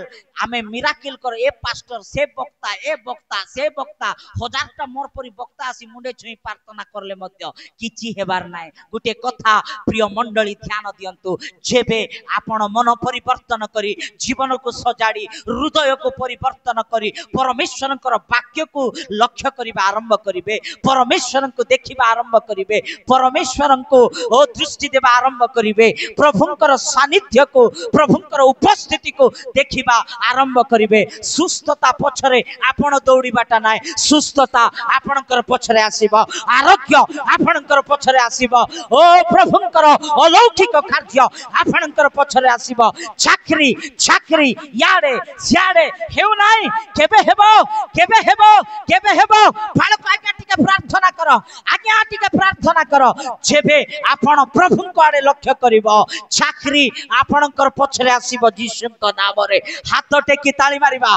आमे मिराकल कर ए पास्टर से बक्ता से बक्ता हजारटा मोर परी बक्ता आसी मुंडे छुई प्रार्थना करले मध्य किछि हेबार नाय। गुटे कथा प्रिय मंडली ध्यान दियंतु जेबे आपण मन परिवर्तन करी जीवन को सजाड़ी हृदय को परिवर्तन करी परमेश्वरंकर वाक्य को लक्ष्य करिबा आरंभ करिवे परमेश्वरन को देखिबा आरंभ करिवे परमेश्वर को ओ दृष्टि देवा आरंभ करिवे प्रभुंकर सानिध्य को प्रभुंकर उपस्थिति को देखिबा आरंभ करिवे सुस्थता पछरे आपण दौड़ीबाटा नाय सुस्थता आपणकर पछरे आसीबो आरोग्य आपणकर पछरे आसीबो ओ प्रभुंकर अलौकिक कार्य आपणकर पछरे आसीबो चाकरी चाकरी याडे सियाडे हेउ नाय केबे हेबो केबे हेबो केबे हेबो फाळ पाका टिके प्रार्थना कर आज्ञा टिके प्रार्थना कर जेबे आपण प्रभु को आडे लक्ष्य करिवो चाकरी आपणकर पछरे आसीबो यीशु को नाम रे हाथ टेकी ताली मारिबा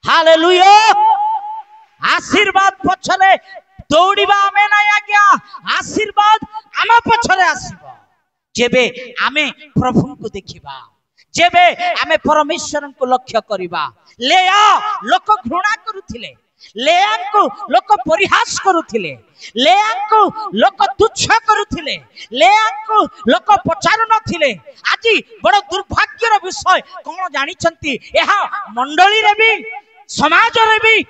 हालेलुया आशीर्वाद पछरे दौड़ीबा आमे ना आज्ञा आशीर्वाद आम पछरे आसीबो जेबे आमे प्रभु को देखिबा जेबे आमे परमेश्वर को लक्ष्य करिबा लेया लोक घृणा करुथिले लेया को लोक परिहास करुथिले लेया को लोक तुच्छ करुथिले लेया को लोक पचारु नथिले आजि बड़ दुर्भाग्यर विषय कोन जानि छंती एहा मंडली रे भी समाज रे भी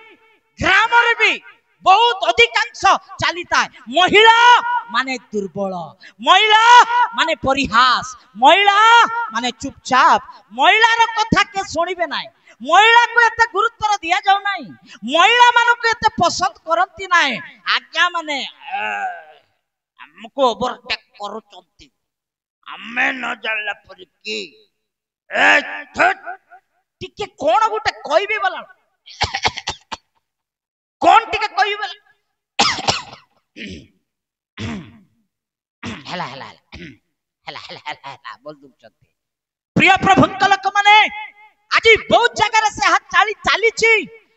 ग्राम रे भी बहुत अधिकांश चलीता है महिला माने दुर्बल महिला माने परिहास महिला माने चुपचाप महिलार कथा के सुनिबे नाय महिला को एते गुरुत्व दिया जाउ नाय महिला मानु को एते पसंद करंती नाय आज्ञा माने हमको ओवरटेक करूचंती हमें न जानला पर की ए टिके कोन गुटे कहबे बला कौन टिके कहबे बला हला हला हला हला हला बोल दुचंती प्रिय प्रभु कलक माने आज बहुत जगह से हाथ चाली चाली छी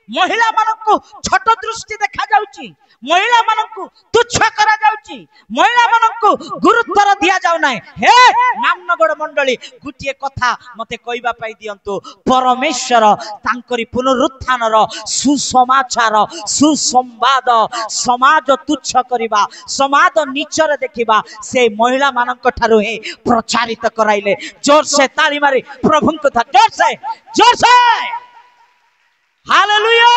महिला मानक छोट दृष्टि देखा जाउची महिला मानक तुच्छ करा जाउची महिला मानक गुरुत्व दिया जाउ नाय हे नामनगढ़ मंडली गुटिए कथा मते कहबा पाई दियंतु परमेश्वर तांकरी पुनरुत्थानर सुसमाचार सुसंवाद समाज तुच्छ करिबा समाज नीचर देखिबा से महिला मानक ठारो हे प्रचारित कराइले जोर से ताली मारी प्रभु को जोर से हालेलुया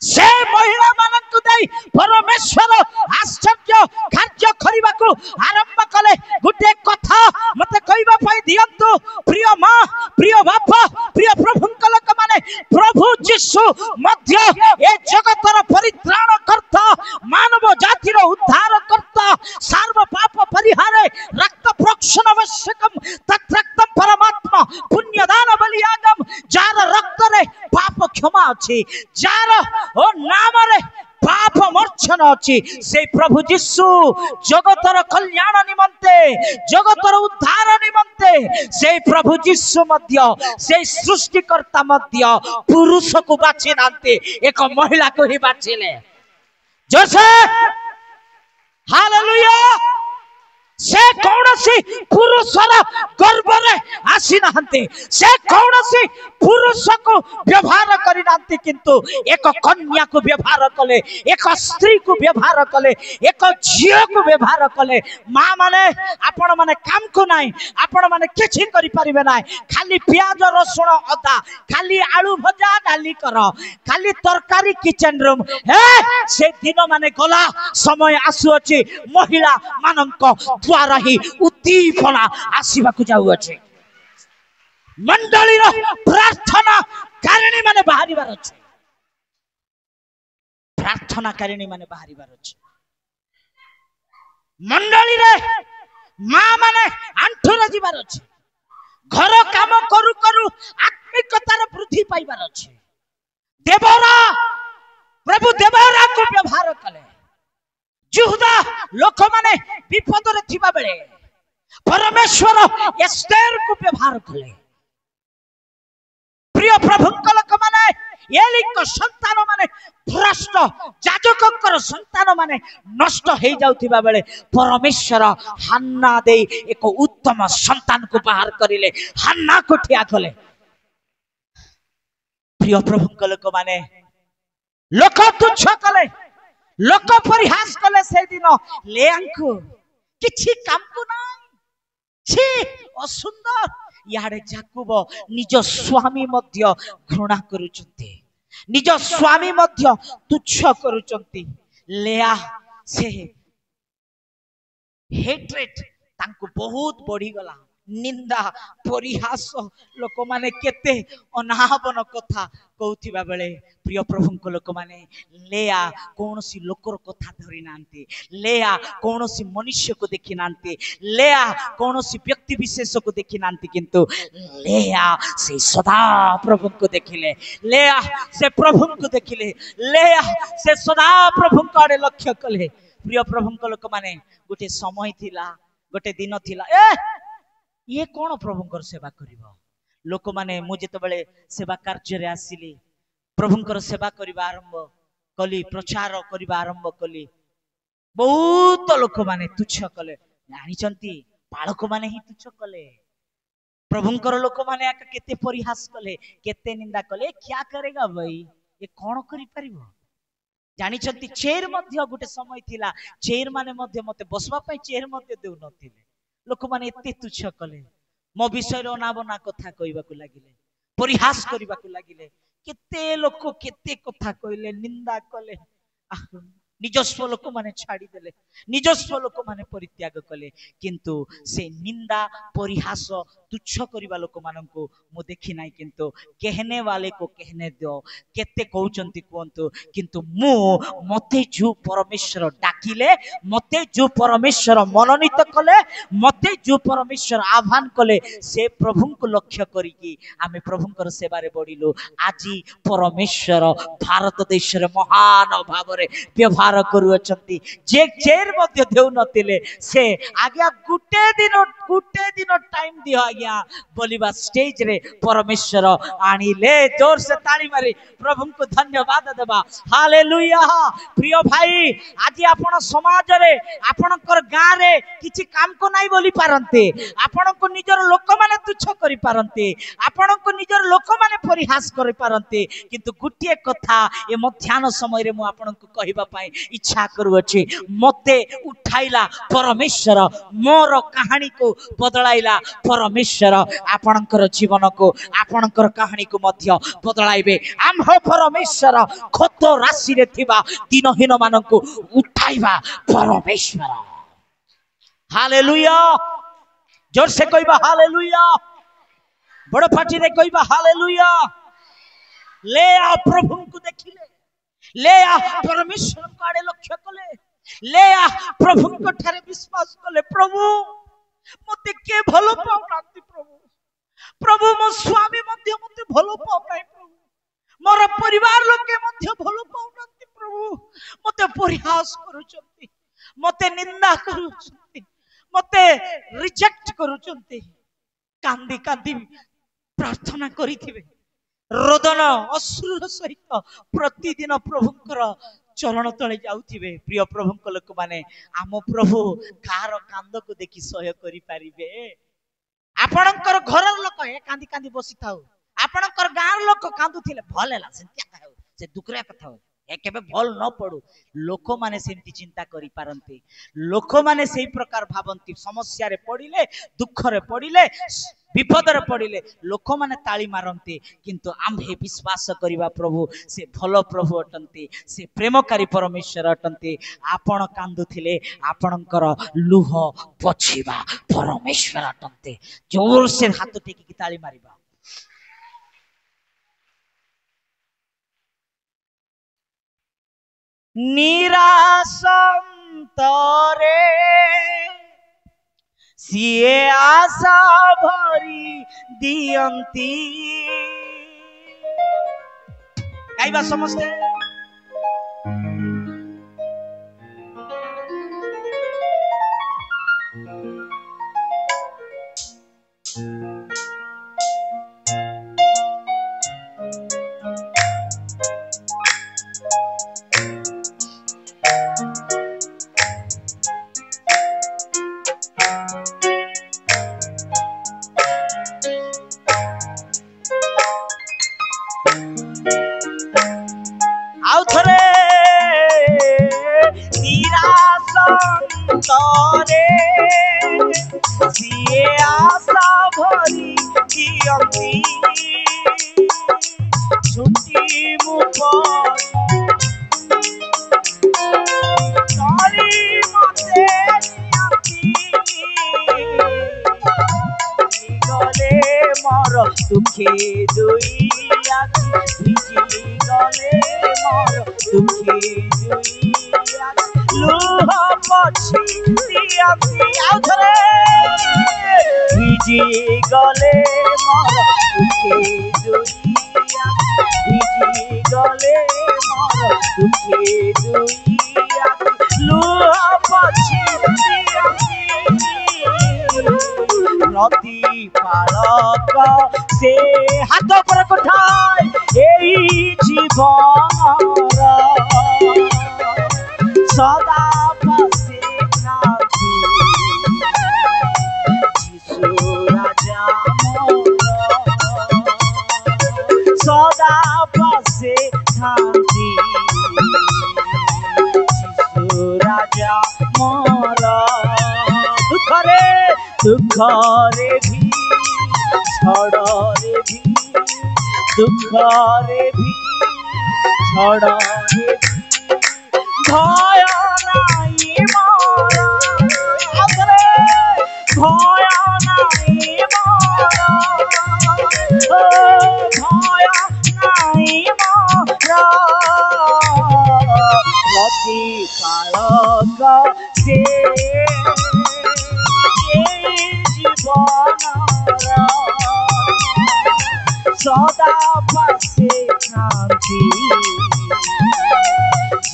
से महिला मानक दे परमेश्वर आश्चर्य कार्य करिबा को आरंभ कले गुटे कथा मते कहबा पाई दियंतु प्रिय मां प्रिय बापा प्रिय प्रभु कलक माने प्रभु यीशु मध्य ए जगतर परित्राण करता मानव जातिर उद्धार करता सर्व पाप परिहारे रक्त प्रोक्षण आवश्यकम तत् रक्तम परमात्मा पुण्यदान बलियागम जार रक्त रे पाप क्षमा अछि जार ओ नाम रे पाप मोचन अछि से प्रभु यीशु जगतर कल्याण निमंते जगतर उद्धार निमंते से प्रभु यीशु मध्य से सृष्टिकर्ता मध्य पुरुष को बाछि नांते एक महिला को ही बाछिले जैसे हालेलुया से कौनसी पुरुषर गर्भ रे आसी नहंते से कौनसी पुरुष को व्यवहार करि नांती किंतु एक कन्या को व्यवहार कले एक स्त्री को व्यवहार कले एक झियो को व्यवहार कले मां माने आपण माने काम को नाही आपण माने किछि करि परिबे नाही खाली प्याज रसुण अदा खाली आलू भजा डाली कर खाली तरकारी किचन रूम हे से दिन माने गला समय आसु अछि महिला मानक द्वारा ही उद्दीपना आसीबा को जाउ अछि मंडली रो प्रार्थना कारिणी माने बाहरिबार अछि प्रार्थना कारिणी माने बाहरिबार अछि मंडली रे मां माने आंठुर जीवार अछि घर काम करू करू आत्मिकतार वृद्धि पाइबार अछि देवरा प्रभु देवरा को व्यवहार कले यहूदा लोक माने विपद रे थिबा बेले परमेश्वर एस्तेर को व्यवहार कले प्रिय प्रभु कलक माने एली को संतान माने भ्रष्ट जाजककर संतान माने नष्ट हे जाउथिबा बेले परमेश्वर हन्ना दे एक उत्तम संतान को बाहर करिले हन्ना को ठिया कले प्रिय प्रभु कलक माने लोक तुच्छ कले लोक परिहास कले से दिन लेयांकु किछि काम को नाही छी असुंदर याडे जाकुब निज स्वामी मध्य घृणा करूचंती निज स्वामी मध्य तुच्छ करूचंती लेया से हेट्रेट तांको बहुत बढ़ी गला निंदा परिहास लोक माने केते अनाहवन कथा कहूथिबा बेले प्रिय प्रभु लोक माने लेया कौनसी लोकर कथा धरी नांती लेया कौनसी मनुष्य को देखी नांती लेया कौनसी व्यक्ति विशेष को देखी नांती किंतु लेया से सदा प्रभु को देखिले लेया से प्रभु को देखिले लेया से सदा प्रभु को आड़े लक्ष्य कले प्रिय प्रभु लोक माने गोटे समय थिला गोटे दिन थिला ये कौन प्रभुंकर सेवा करिवो लोक माने मु जेतेबेले सेवा कार्य रे आसिली प्रभुंकर सेवा करिबा आरंभ कली प्रचार करिबा आरंभ कली बहुत लोक माने तुच्छ कले जानिचंती बालक माने ही तुच्छ कले प्रभुंकर लोक माने आका केते परिहास कले केते निंदा कले क्या करेगा भाई ये कौन करि परिबो जानिचंती चेयर मध्य गोटे समय थिला चेयर माने मध्य मते बसवा पई चेयर मध्य देउ नथिले लोक माने एते तुच्छ कले मो विषय अनाबना कथा कहबाकू लागिले परिहास करबाकू लागिले केते लोक केते कथा कहले निंदा कले निजस्व लोक माने छाड़ी देले निजस्व लोक माने परित्याग कले किंतु से निंदा परिहास तुच्छ करबा लोक माननको मु देखि नाही किंतु कहने वाले को कहने दो केते कहउचंती कोंतु किंतु मु मते जो परमेश्वर डाकिले मते जो परमेश्वर मनोनीत कले मते जो परमेश्वर आह्वान कले से प्रभु को लक्ष्य करिकी आमे प्रभुंकर सेवा रे बढिलु आजी परमेश्वर भारत देश रे महान भाव रे व्यवहार करूछंती जे चेर मध्य देउ नतिले से आज्ञा गुटे दिन टाइम दियो आज्ञा बोलिबा स्टेज रे परमेश्वर आनिले जोर से ताली मारी प्रभु को धन्यवाद देबा हालेलुया प्रिय भाई आज आपण समाज रे आपणकर गां रे किछि काम को नाही बोली पारंते आपण को निजर लोक माने तुच्छ करि पारंते आपण को निजर लोक माने परिहास करि पारंते किंतु गुटिए कथा ए मध्यान समय रे मु आपण को कहिबा पई इच्छा करूछि मते उठाइला परमेश्वर मोर कहानी को बदलाइला परमेश्वर आपणकर जीवन को आपणकर कहानी को मध्य बदलाइबे आम परमेश्वर खत राशि रे थिबा दिनहीन मान को उठाइबा परमेश्वर हालेलुया जोर से कहबा हालेलुया बड़ फाटी रे कहबा हालेलुया ले आ प्रभु को देखिले ले आ परमेश्वर को आड़े लक्ष्य कले ले आ प्रभु को ठारे विश्वास कले प्रभु मते के भलो पाउ नांती प्रभु प्रभु मो स्वामी मध्य मते भलो पाउ नाही प्रभु मोर परिवार लोके मध्य भलो पाउ नांती प्रभु मते परिहास करूचंती मते निंदा करूचंती मते रिजेक्ट करूचंती कांदी कांदी प्रार्थना करिथिबे रोदन अश्रुर सहित प्रतिदिन प्रभुंकर चरण तले जाउथिबे प्रिय प्रभुंक लोक माने आम प्रभु कार कांद को देखि सहय करि पारिबे आपणकर घर लोक ए कांदी कांदी बसी थाउ आपणकर गांर लोक कांदुथिले भल हैला सेंतिया कहौ से दुखरे कथा हो ए केबे भल न पडू लोक माने सेंति चिंता करि पारंती लोक माने सेही प्रकार भाबंती समस्या रे पडिले दुख रे पडिले विपद रे पडिले लोक माने ताली मारंती किंतु आम्भे विश्वास करिबा प्रभु से भलो प्रभु अटंती से प्रेमकारी परमेश्वर अटंती आपण कांदुथिले आपणकर लुह पछिबा परमेश्वर अटंती जोर से हाथ टेकी की ताली मारिबा निराशंतरे सिए आशा भरी दियंती गाइबा समस्ते दुखे दुई आखि भिजी गले मोर दुखे दुई आखि लुह पछी दियंती आउथरे भिजी गले मोर दुखे दुई आखि भिजी गले मोर दुखे दुई आखि लुह पछी दियंती प्रतिपालक से हाथ पर उठाए एई जीवन सदा पासे नाती यीशु राजा मोर सदा पासे नाती यीशु राजा मोर दुखरे भी छड़रे भी दुखरे भी छड़रे भी भय नाई मोर भय नाई मोर भय नाई मोर प्रतिपालक से सदा पासे शांति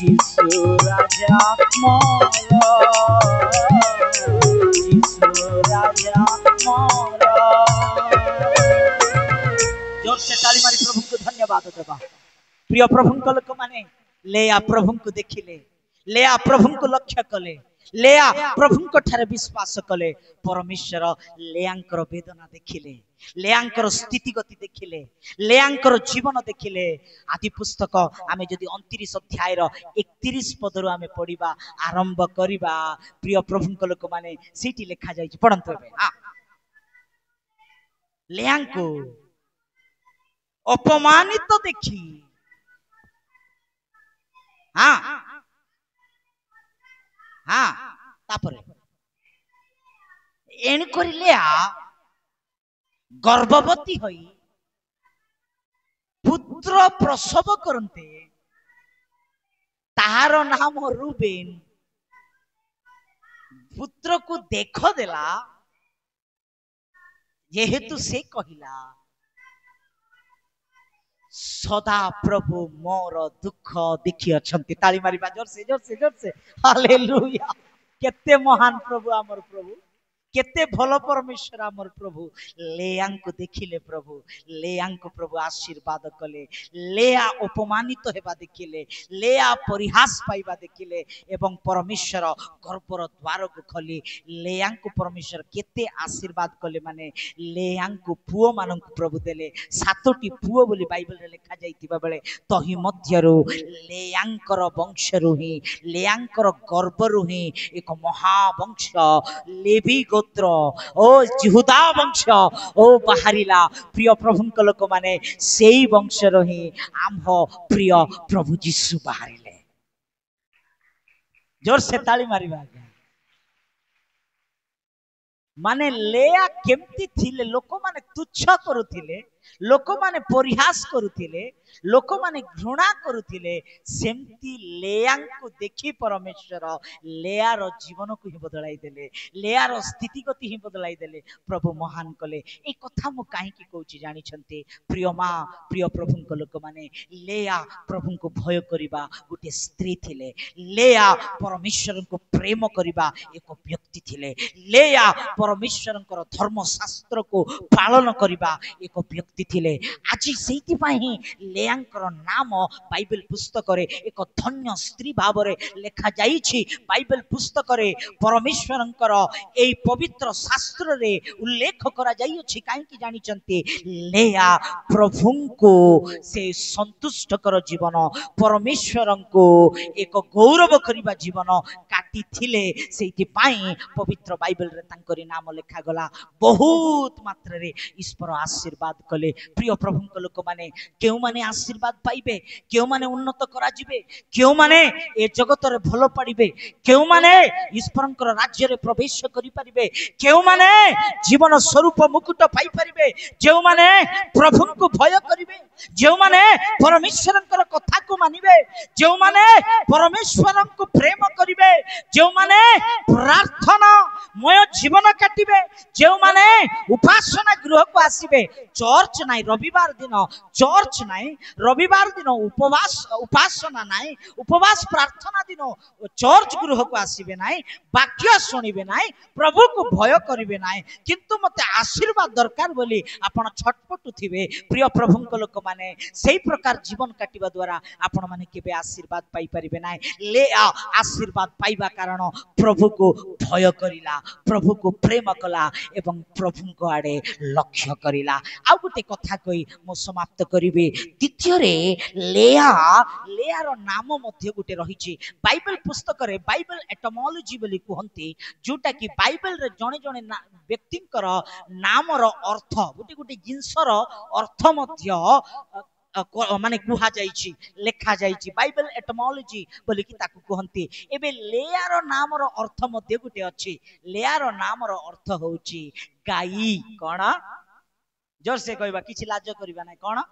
यीशु राजा मोर यीशु राजा मोर जोर से ताली मारी प्रभु को धन्यवाद देवा प्रिय प्रभु लोक माने लेया प्रभु को देखिले लेया प्रभु को लक्ष्य कले लेया प्रभु ठारे विश्वास कले परमेश्वर लेयांकर वेदना देखिले लेयांकर स्थिति गति देखिले लेयांकर जीवन देखिले आदि पुस्तक आमे जदि 29 अध्याय 31 पदरु आमे पढ़िबा आरंभ करिबा प्रिय प्रभु लोक माने सीटी लिखा जाय पढ़ंतु बे हां लेयांको अपमानित देखी हां हाँ तापरे एन करिले गर्भवती होई पुत्र प्रसव करते तार नाम रूबेन पुत्र को देख देला जेहेतु से कहिला सदा प्रभु मोर दुख देखी अछंती ताली मारी जोर से हालेलुया केते महान प्रभु आमर प्रभु केते भलो परमेश्वर आमर प्रभु लेयां को देखिले प्रभु लेयां को प्रभु आशीर्वाद कले लेया अपमानित हेबा देखिले लेया परिहास पाइबा देखिले एवं परमेश्वर गर्भर द्वार को खोली लेयां को परमेश्वर केते आशीर्वाद कले माने लेयां को पुओ मानन को प्रभु देले 7टी पुओ बोली बाइबल रे लिखा जाइतिबा बेले तही मध्यरु लेयांकर वंशरु ही लेयांकर गर्भरु ही एक महावंश लेवी गोत्र ओ यहूदा वंश ओ बाहरिला प्रिय प्रभु लोक माने सेई वंशर ही आम प्रिय प्रभु जीशु बाहरिले जोर से ताली मारिबा माने लेया केमती थिले लोक माने तुच्छ करुथिले लोक माने परिहास करुथिले लोक माने घृणा करुथिले सेमती लेया को देखि परमेश्वर लेया रो जीवन को ही बदलाई देले लेया रो स्थिति गति ही बदलाई देले प्रभु महान कले ए कथा मु काहे की कहूची जानि छन्ते प्रिय मां प्रिय प्रभु को लोक माने लेया प्रभु को भय करिबा गोटे स्त्री थिले लेया परमेश्वर को प्रेम करिबा एक व्यक्ति थिले लेया परमेश्वर धर्म शास्त्र को पालन करिबा एक व्यक्ति थिले आज सेति पाही लेयांकर नाम बाइबल पुस्तक रे एक धन्य स्त्री भाव रे लेखा जाईछि बाइबल पुस्तक रे परमेश्वरंकर एई पवित्र शास्त्र रे उल्लेख करा जाईछि काहे कि जानि चंती लेया प्रभु को से संतुष्ट कर जीवन परमेश्वरन को एक गौरव करिबा जीवन काटिथिले सेठी पाई पवित्र बाइबल रे तांकरी नाम लिखा गला बहुत मात्रा रे ईश्वर आशीर्वाद कले प्रिय प्रभु को लोक माने केउ माने आशीर्वाद पाइबे केउ माने उन्नत करा जिवे केउ माने ए जगत रे भलो पड़िबे केउ माने ईश्वरंकर राज्य रे प्रवेश करि परिबे केउ माने जीवन स्वरूप मुकुट पाई परिबे जेउ माने प्रभु को भय करिवे जेउ माने परमेश्वरंकर कथा को मानिबे जेउ माने परमेश्वरन को प्रेम करिवे जेउ माने प्रार्थना मय जीवन काटिबे जेउ माने उपासना गृह को आसीबे चर्च नाही रविवार दिन चर्च नाही रविवार दिन उपवास उपासना नाही उपवास प्रार्थना दिन चर्च गृह को आसीबे नाही वाक्य सुनिबे नाही प्रभु को भय करिवे नाही किंतु मते आशीर्वाद दरकार बोली आपण छटपटु थिबे प्रिय प्रभु को लोक माने सेही प्रकार जीवन काटिबा द्वारा आपण माने केबे आशीर्वाद पाई परिबे नाही ले आशीर्वाद पाइबा कारण प्रभु को भय करिला प्रभु को प्रेम कला एवं प्रभु को आड़े लक्ष्य करिला आ गोटे कथा कहि मो समाप्त करिवे द्वितीय रे लेया लेयार नाम मध्ये गोटे रहिछि बाइबल पुस्तक रे बाइबल एटमोलॉजी बोली कहंती जोटा कि बाइबल रे जणे जणे व्यक्तिंकर नामर अर्थ गोटे गोटे जिंसर अर्थ मध्ये माने कुहा जाइछि लेखा जाइछि बाइबल एटमोलॉजी बोली कि ताकू कहंती एबे लेयार नामर अर्थ मध्ये गोटे अछि लेयार नामर अर्थ होउछि गाई कोन जोर से कहबा किछि लाज करबा नै कोन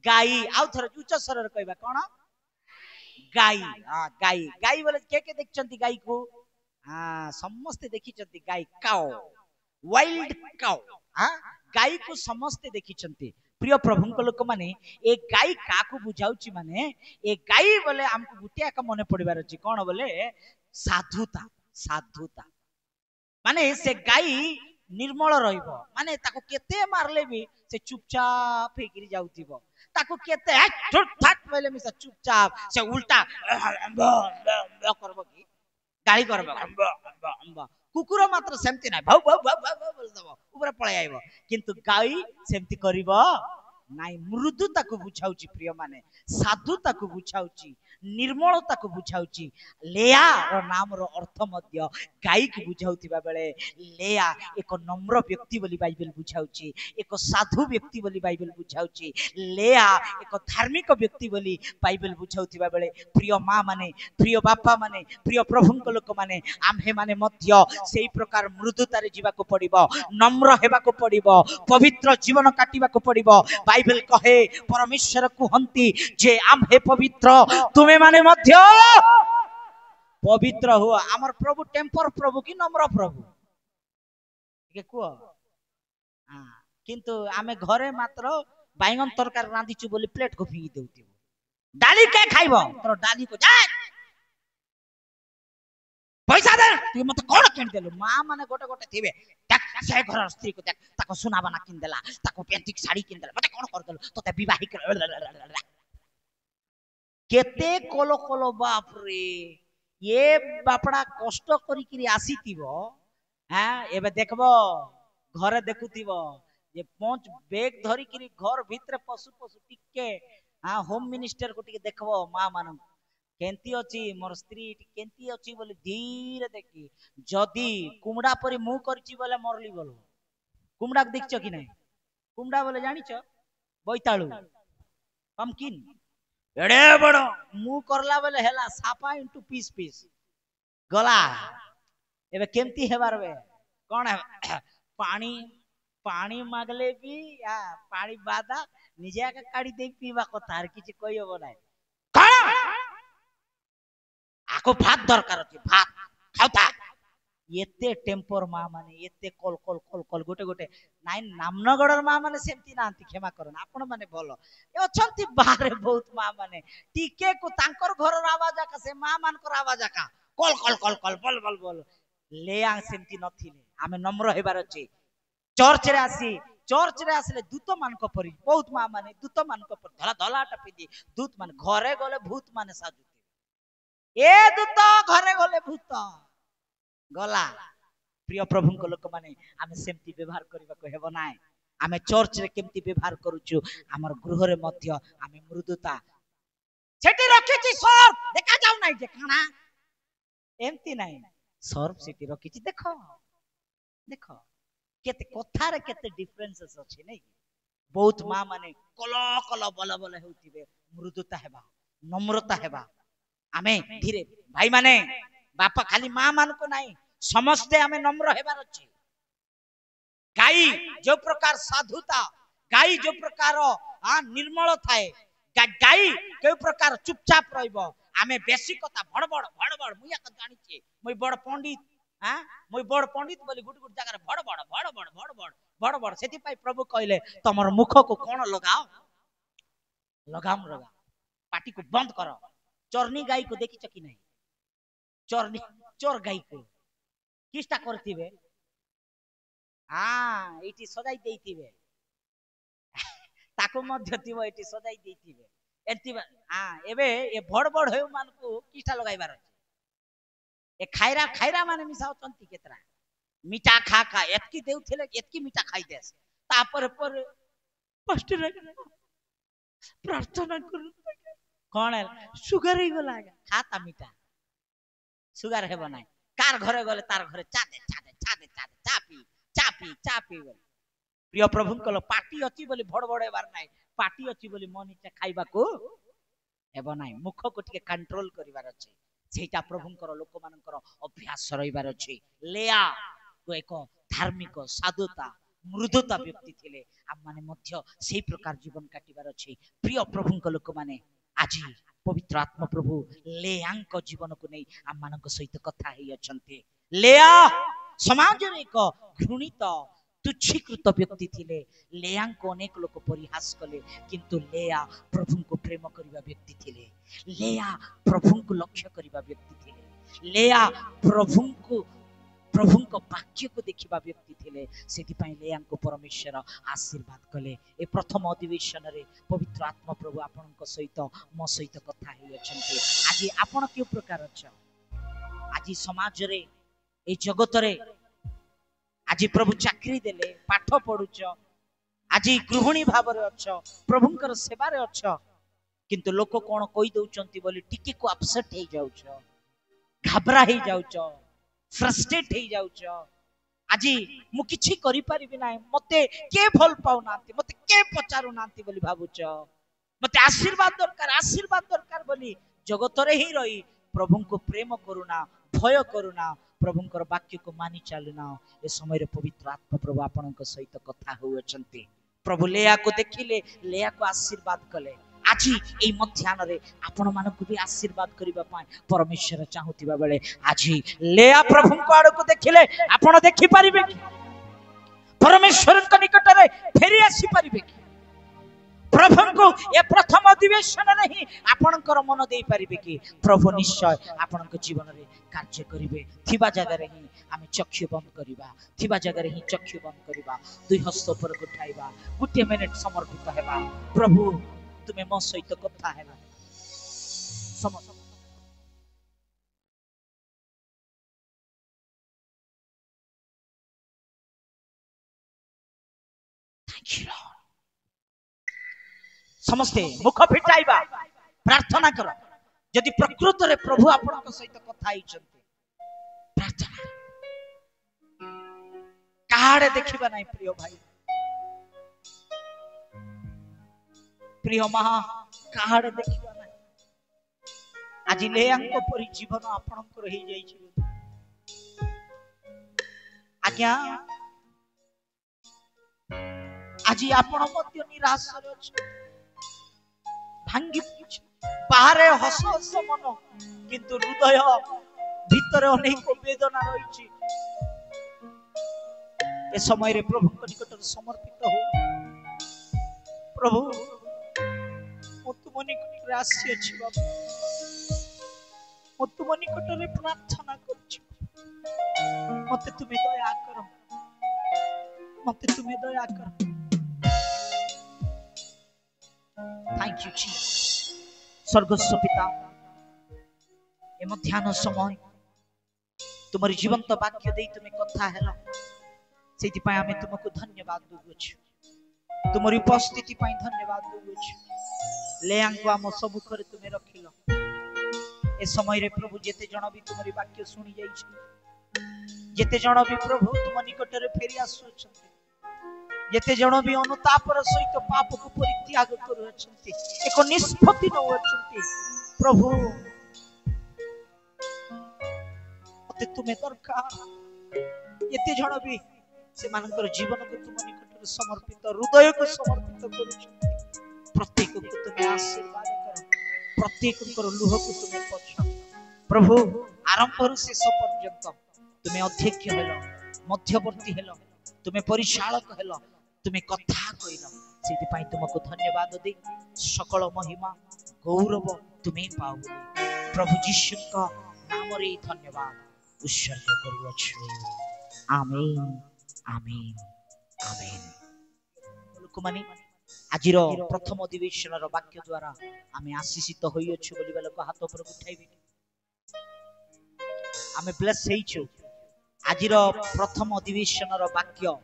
गाई आउ थर उच्च स्वर रे कहबा कोन गाई हां गाई गाई बोले के देखचंती गाई को हां समस्त देखिचंती गाई काओ वाइल्ड काओ हां गाई को समस्त देखिचंती प्रिय प्रभु को लोक माने ए गाई काकू बुझाउची माने ए गाई बोले हमको गुटिया का मने पड़िबार अछि कोन बोले साधुता साधुता माने से गाई निर्मल रहिबो माने ताको केते मारले भी से चुपचाप हेकरी जाउतिबो ताको केते ठुट ठाट बोले मिसा चुपचाप से उल्टा करबो की गाली करबो कुकुर मात्र सेमती ना भाउ भाउ भाउ भाउ बोल दबो ऊपर पळे आइबो किंतु गाई सेमती करिबो नाई मृदुता को बुझाउची प्रिय माने साधुता को बुझाउची निर्मलता को बुझाउची लेया रो नाम रो अर्थ मध्य गाई को बुझाउतिबा बेले लेया एक नम्र व्यक्ति बोली बाइबल बुझाउची एक साधु व्यक्ति बोली बाइबल बुझाउची लेया एक धार्मिक व्यक्ति बोली बाइबल बुझाउतिबा बेले प्रिय मां माने प्रिय बापा माने प्रिय प्रभु को लोक माने आम्हे माने मध्य सेही प्रकार मृदुता रे जीवा को पड़िबो नम्र हेबा को पड़िबो पवित्र जीवन काटिबा को पड़िबो बाइबल कहे परमेश्वर कहंती जे आम्हे पवित्र तुमे माने मध्य पवित्र हो हमर प्रभु टेम्पर प्रभु की नम्र प्रभु के को हां किंतु आमे घरे मात्र बैंगन तरकारी रांधिचु बोली प्लेट को फिंगी देउतिबो डाली के खाइबो तोर डाली को जा पैसा दे तू मत कोन किन देलु मां माने गोटे गोटे थिबे देख से घर स्त्री को देख ताको सुना बना किन देला ताको पेंटिक साड़ी किन देला मते कोन कर देलु तते विवाहिक केते कोलो कोलो बाप रे ये बापड़ा कष्ट करी किरी आसीतिबो हां एबे देखबो घरे देखुतिबो जे पांच बैग धरी किरी घर भीतर पशु पशु टिके हां होम मिनिस्टर को टिके देखबो मां मानन केंती अछि मोर स्त्री केंती अछि बोले धीरे देखी जदी कुमड़ा परी मु करछि बोले मरली बोलो कुमड़ा को देखछ कि नै कुमड़ा बोले जानिछ बैताळू पंकिन एडे बड़ो मु करला बोले हेला सापा इनटू पीस पीस गला एबे केंती हेबार बे कोन पानी पानी मागले भी या पानी बादा निजे का काडी दे पीवा कथा आर किछि कहियो नै आको भात दरकार अछि भात खाउता एते टेम्पर मां माने एते कल कल कल कल गोटे गोटे नाइन नामनगढ़र मां माने सेमती नांती क्षमा करन आपण माने भलो ए अछंती बाहर बहुत मां माने टीके को तांकर घर आवाज आका से मां मान कर आवाज आका कल कल कल कल बल बल बल ले आ सेमती नथिले आमे नम्र हेबार अछि चर्च रे आसले दूत मान को परि बहुत मां माने दूत मान को पर धला धला टपी दूत मान घरे गले भूत माने साजु ए दूत घरे गले भूत गला प्रिय प्रभु को लोक माने आमे सेमती व्यवहार करबा को हेबो नाय आमे चर्च रे केमती व्यवहार करूछु हमर गृह रे मध्य आमे मृदुता सेठी रखिछि सब देखा जाउ नाय जे खाना एमती नहीं सर्फ सिटी रखी देख देख केते कथार केते डिफरेंसेस अछि नहीं बहुत माँ माने कल कल बल बल होतिबे मृदुता हेबा नम्रता हेबा आमे धीरे भाई माने बापा खाली माँ मान को नहीं समस्ते आमे नम्र हेबार अछि गाई जो प्रकार साधुता गाई जो प्रकार निर्मल थाए गाई के प्रकार चुपचाप रहिबो आमे बेसी कथा बड़ बड़ मुया क जानि छी मई बड़ पंडित हां मई बड़ पंडित बोली गुट गुट जगह बड़ बड़ सेति पाई प्रभु कहले तमर मुख को कोन लगाओ लगाम लगा पाटी को बंद करो चोरनी गाई को देखि चकी नहीं चोरनी चोर गाई को किस्ता करथिबे हां इटी सजाई देइथिबे ताको मध्य थिबो इटी सजाई देइथिबे एति हां एबे ए बड़ बड़ हेउ मान को किस्ता लगाइबार ए खायरा खायरा माने मिसाओ चंती केतरा मीठा खा खा एतकी देउथिले एतकी मीठा खाई देस तापर पर पास्टर प्रार्थना कर कोन सुगर ही गला खाता मीठा सुगर हेबो नाही कार घरे गले तार घरे चा दे चा पी प्रिय प्रभु कलो पार्टी अछि बोली भड़ भड़ हेबार नाही पार्टी अछि बोली मन इच्छा खाइबा को हेबो नाही मुख को टिके कंट्रोल करिवार अछि सेटा प्रभुंकर लोक मानकर अभ्यास रहिबार अछि लेया को एक धार्मिक साधुता मृदुता व्यक्ति थिले हम माने मध्य सेही प्रकार जीवन काटिबार अछि प्रिय प्रभुंक लोक माने आजी पवित्र आत्मा प्रभु लेयांक जीवन को नहीं हम मानक सहित कथा हेई अछंती लेया समाज रे एक घृणित तुच्छीकृत व्यक्ति थिले लेयांक को अनेक लोक परिहास कले किंतु लेया प्रभु को प्रेम करिबा व्यक्ति थिले लेया प्रभु को लक्ष्य करिबा व्यक्ति थिले लेया प्रभु को वाक्य को देखिबा व्यक्ति थिले सेति पई लेयांक को परमेश्वर आशीर्वाद कले ए प्रथम अधिवेशन रे पवित्र आत्मा प्रभु आपन को सहित मो सहित कथा हेई अछंती आज आपन के प्रकार छ आज समाज रे ए जगत रे आज प्रभु चाकरी देले पाठ पढुछ आज गृहिणी भाव रे अछ प्रभुंकर सेवा रे अछ किंतु लोक कोन कहि दउचंती बोली टिके को अपसेट हे जाउछ घबरा हे जाउछ फ्रस्ट्रेट हे जाउछ आज मु किछि करि परिबि नाही मते के भल पाउ नांती मते के पचारु नांती बोली भाबुछ मते आशीर्वाद दरकार बोली जगत रे ही रही प्रभु को प्रेम करूना भय करूना प्रभुंकर वाक्य को मानि चालुना ए समय रे पवित्र आत्मा प्रभु आपनक सहित कथा होउछंती प्रभु लेया को देखिले लेया को आशीर्वाद कले आज ए मध्यान रे आपण मानक भी आशीर्वाद करिबा पाए परमेश्वर चाहुतिबा बेले आज लेया प्रभुंक आड़ को देखिले आपण देखि परिबे कि परमेश्वर के निकट रे फेरी आसी परिबे कि प्रभु को ए प्रथम अधिवेशन रे ही आपनकर मन देई परिबे कि प्रभु निश्चय आपनक जीवन रे कार्य करिवे थिबा जगह रे ही आमे चक्षु बंद करिबा थिबा जगह रे ही चक्षु बंद करिबा दुई हस्त ऊपर उठाइबा गुटे मिनिट समर्पित हेबा प्रभु तुमे मो सहित कथा हेबा समझ थैंक यू समस्ते मुख फिटाइबा प्रार्थना करो यदि प्रकृत रे प्रभु आपनक सहित कथा आइचंती प्रार्थना काहाडे देखिबा नाही प्रिय भाई प्रिय महा काहाडे देखिबा नाही आज लेयांक परि जीवन आपनकर हे जाई छी आज्ञा आज आपण मध्य निराश रे अछि भांगी बाहरे हस हस मन किंतु हृदय भीतर अनेक वेदना रही ए समय रे प्रभु को निकट समर्पित हो प्रभु मो तुम निकट रे आसी अछि बाबा मो तुम निकट रे प्रार्थना करछि मते तुमे दया करो मते तुमे दया करो थैंक यू जीसस स्वर्गस्व पिता ए मध्याह्न समय तुमरी जीवंत वाक्य दे तुमे कथा हेला सेति पय हमें तुमको धन्यवाद देउछु तुमरी उपस्थिति पय धन्यवाद देउछु लेयांको हम सम्मुख रे तुमे रखिलो ए समय रे प्रभु जेते जण भी तुम्हारी वाक्य सुनी जाई जेते जण भी प्रभु तुम निकट रे फेरी आसु जेते जण भी अनुतापर सहित पाप को परित्याग करू अछंती एक निष्पत्ति न अछंती प्रभु मते तुमे दरकार एते जण भी से मानकर जीवन को तुम निकट रे समर्पित हृदय को समर्पित करू प्रत्येक को तुम्हें आशीर्वाद करो प्रत्येक को लुह को तुम्हें पोछ प्रभु आरंभ रु शेष पर्यंत तुम्हें अध्यक्ष हेलो मध्यवर्ती हेलो तुम्हें परिचालक हेलो तुम्हें कथा कहलो सेति पई तुमको धन्यवाद दे सकल महिमा गौरव तुम्हें पाओ प्रभु यीशु का नाम रे धन्यवाद उत्सर्ग करूछु आमीन आमीन आमीन लोकमानी आजिर प्रथम अधिवेशन वाक्य द्वारा आमे आशीषित होइछु बोलिबा लोक हाथ ऊपर उठाइबे आमे ब्लेस हेइछु आजिर प्रथम अधिवेशन वाक्य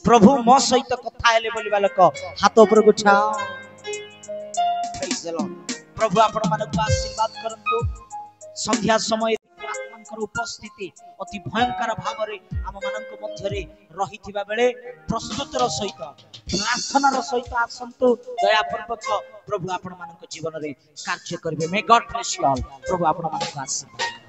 प्रभु मो सहित कथा हेले बोलिबा लोक हाथ ऊपर उठाओ प्रेज द लॉर्ड प्रभु आपण मानक आशीर्वाद करंतु संध्या समय आत्मांकर उपस्थिति अति भयंकर भाव रे आम मानक मध्य रे रहिथिबा बेले प्रस्तुतर सहित प्रार्थनार सहित आसंतु दयापूर्वक प्रभु आपण मानक जीवन रे कार्य करिवे मे गॉड ब्लेस यू ऑल प्रभु आपण मानक आशीर्वाद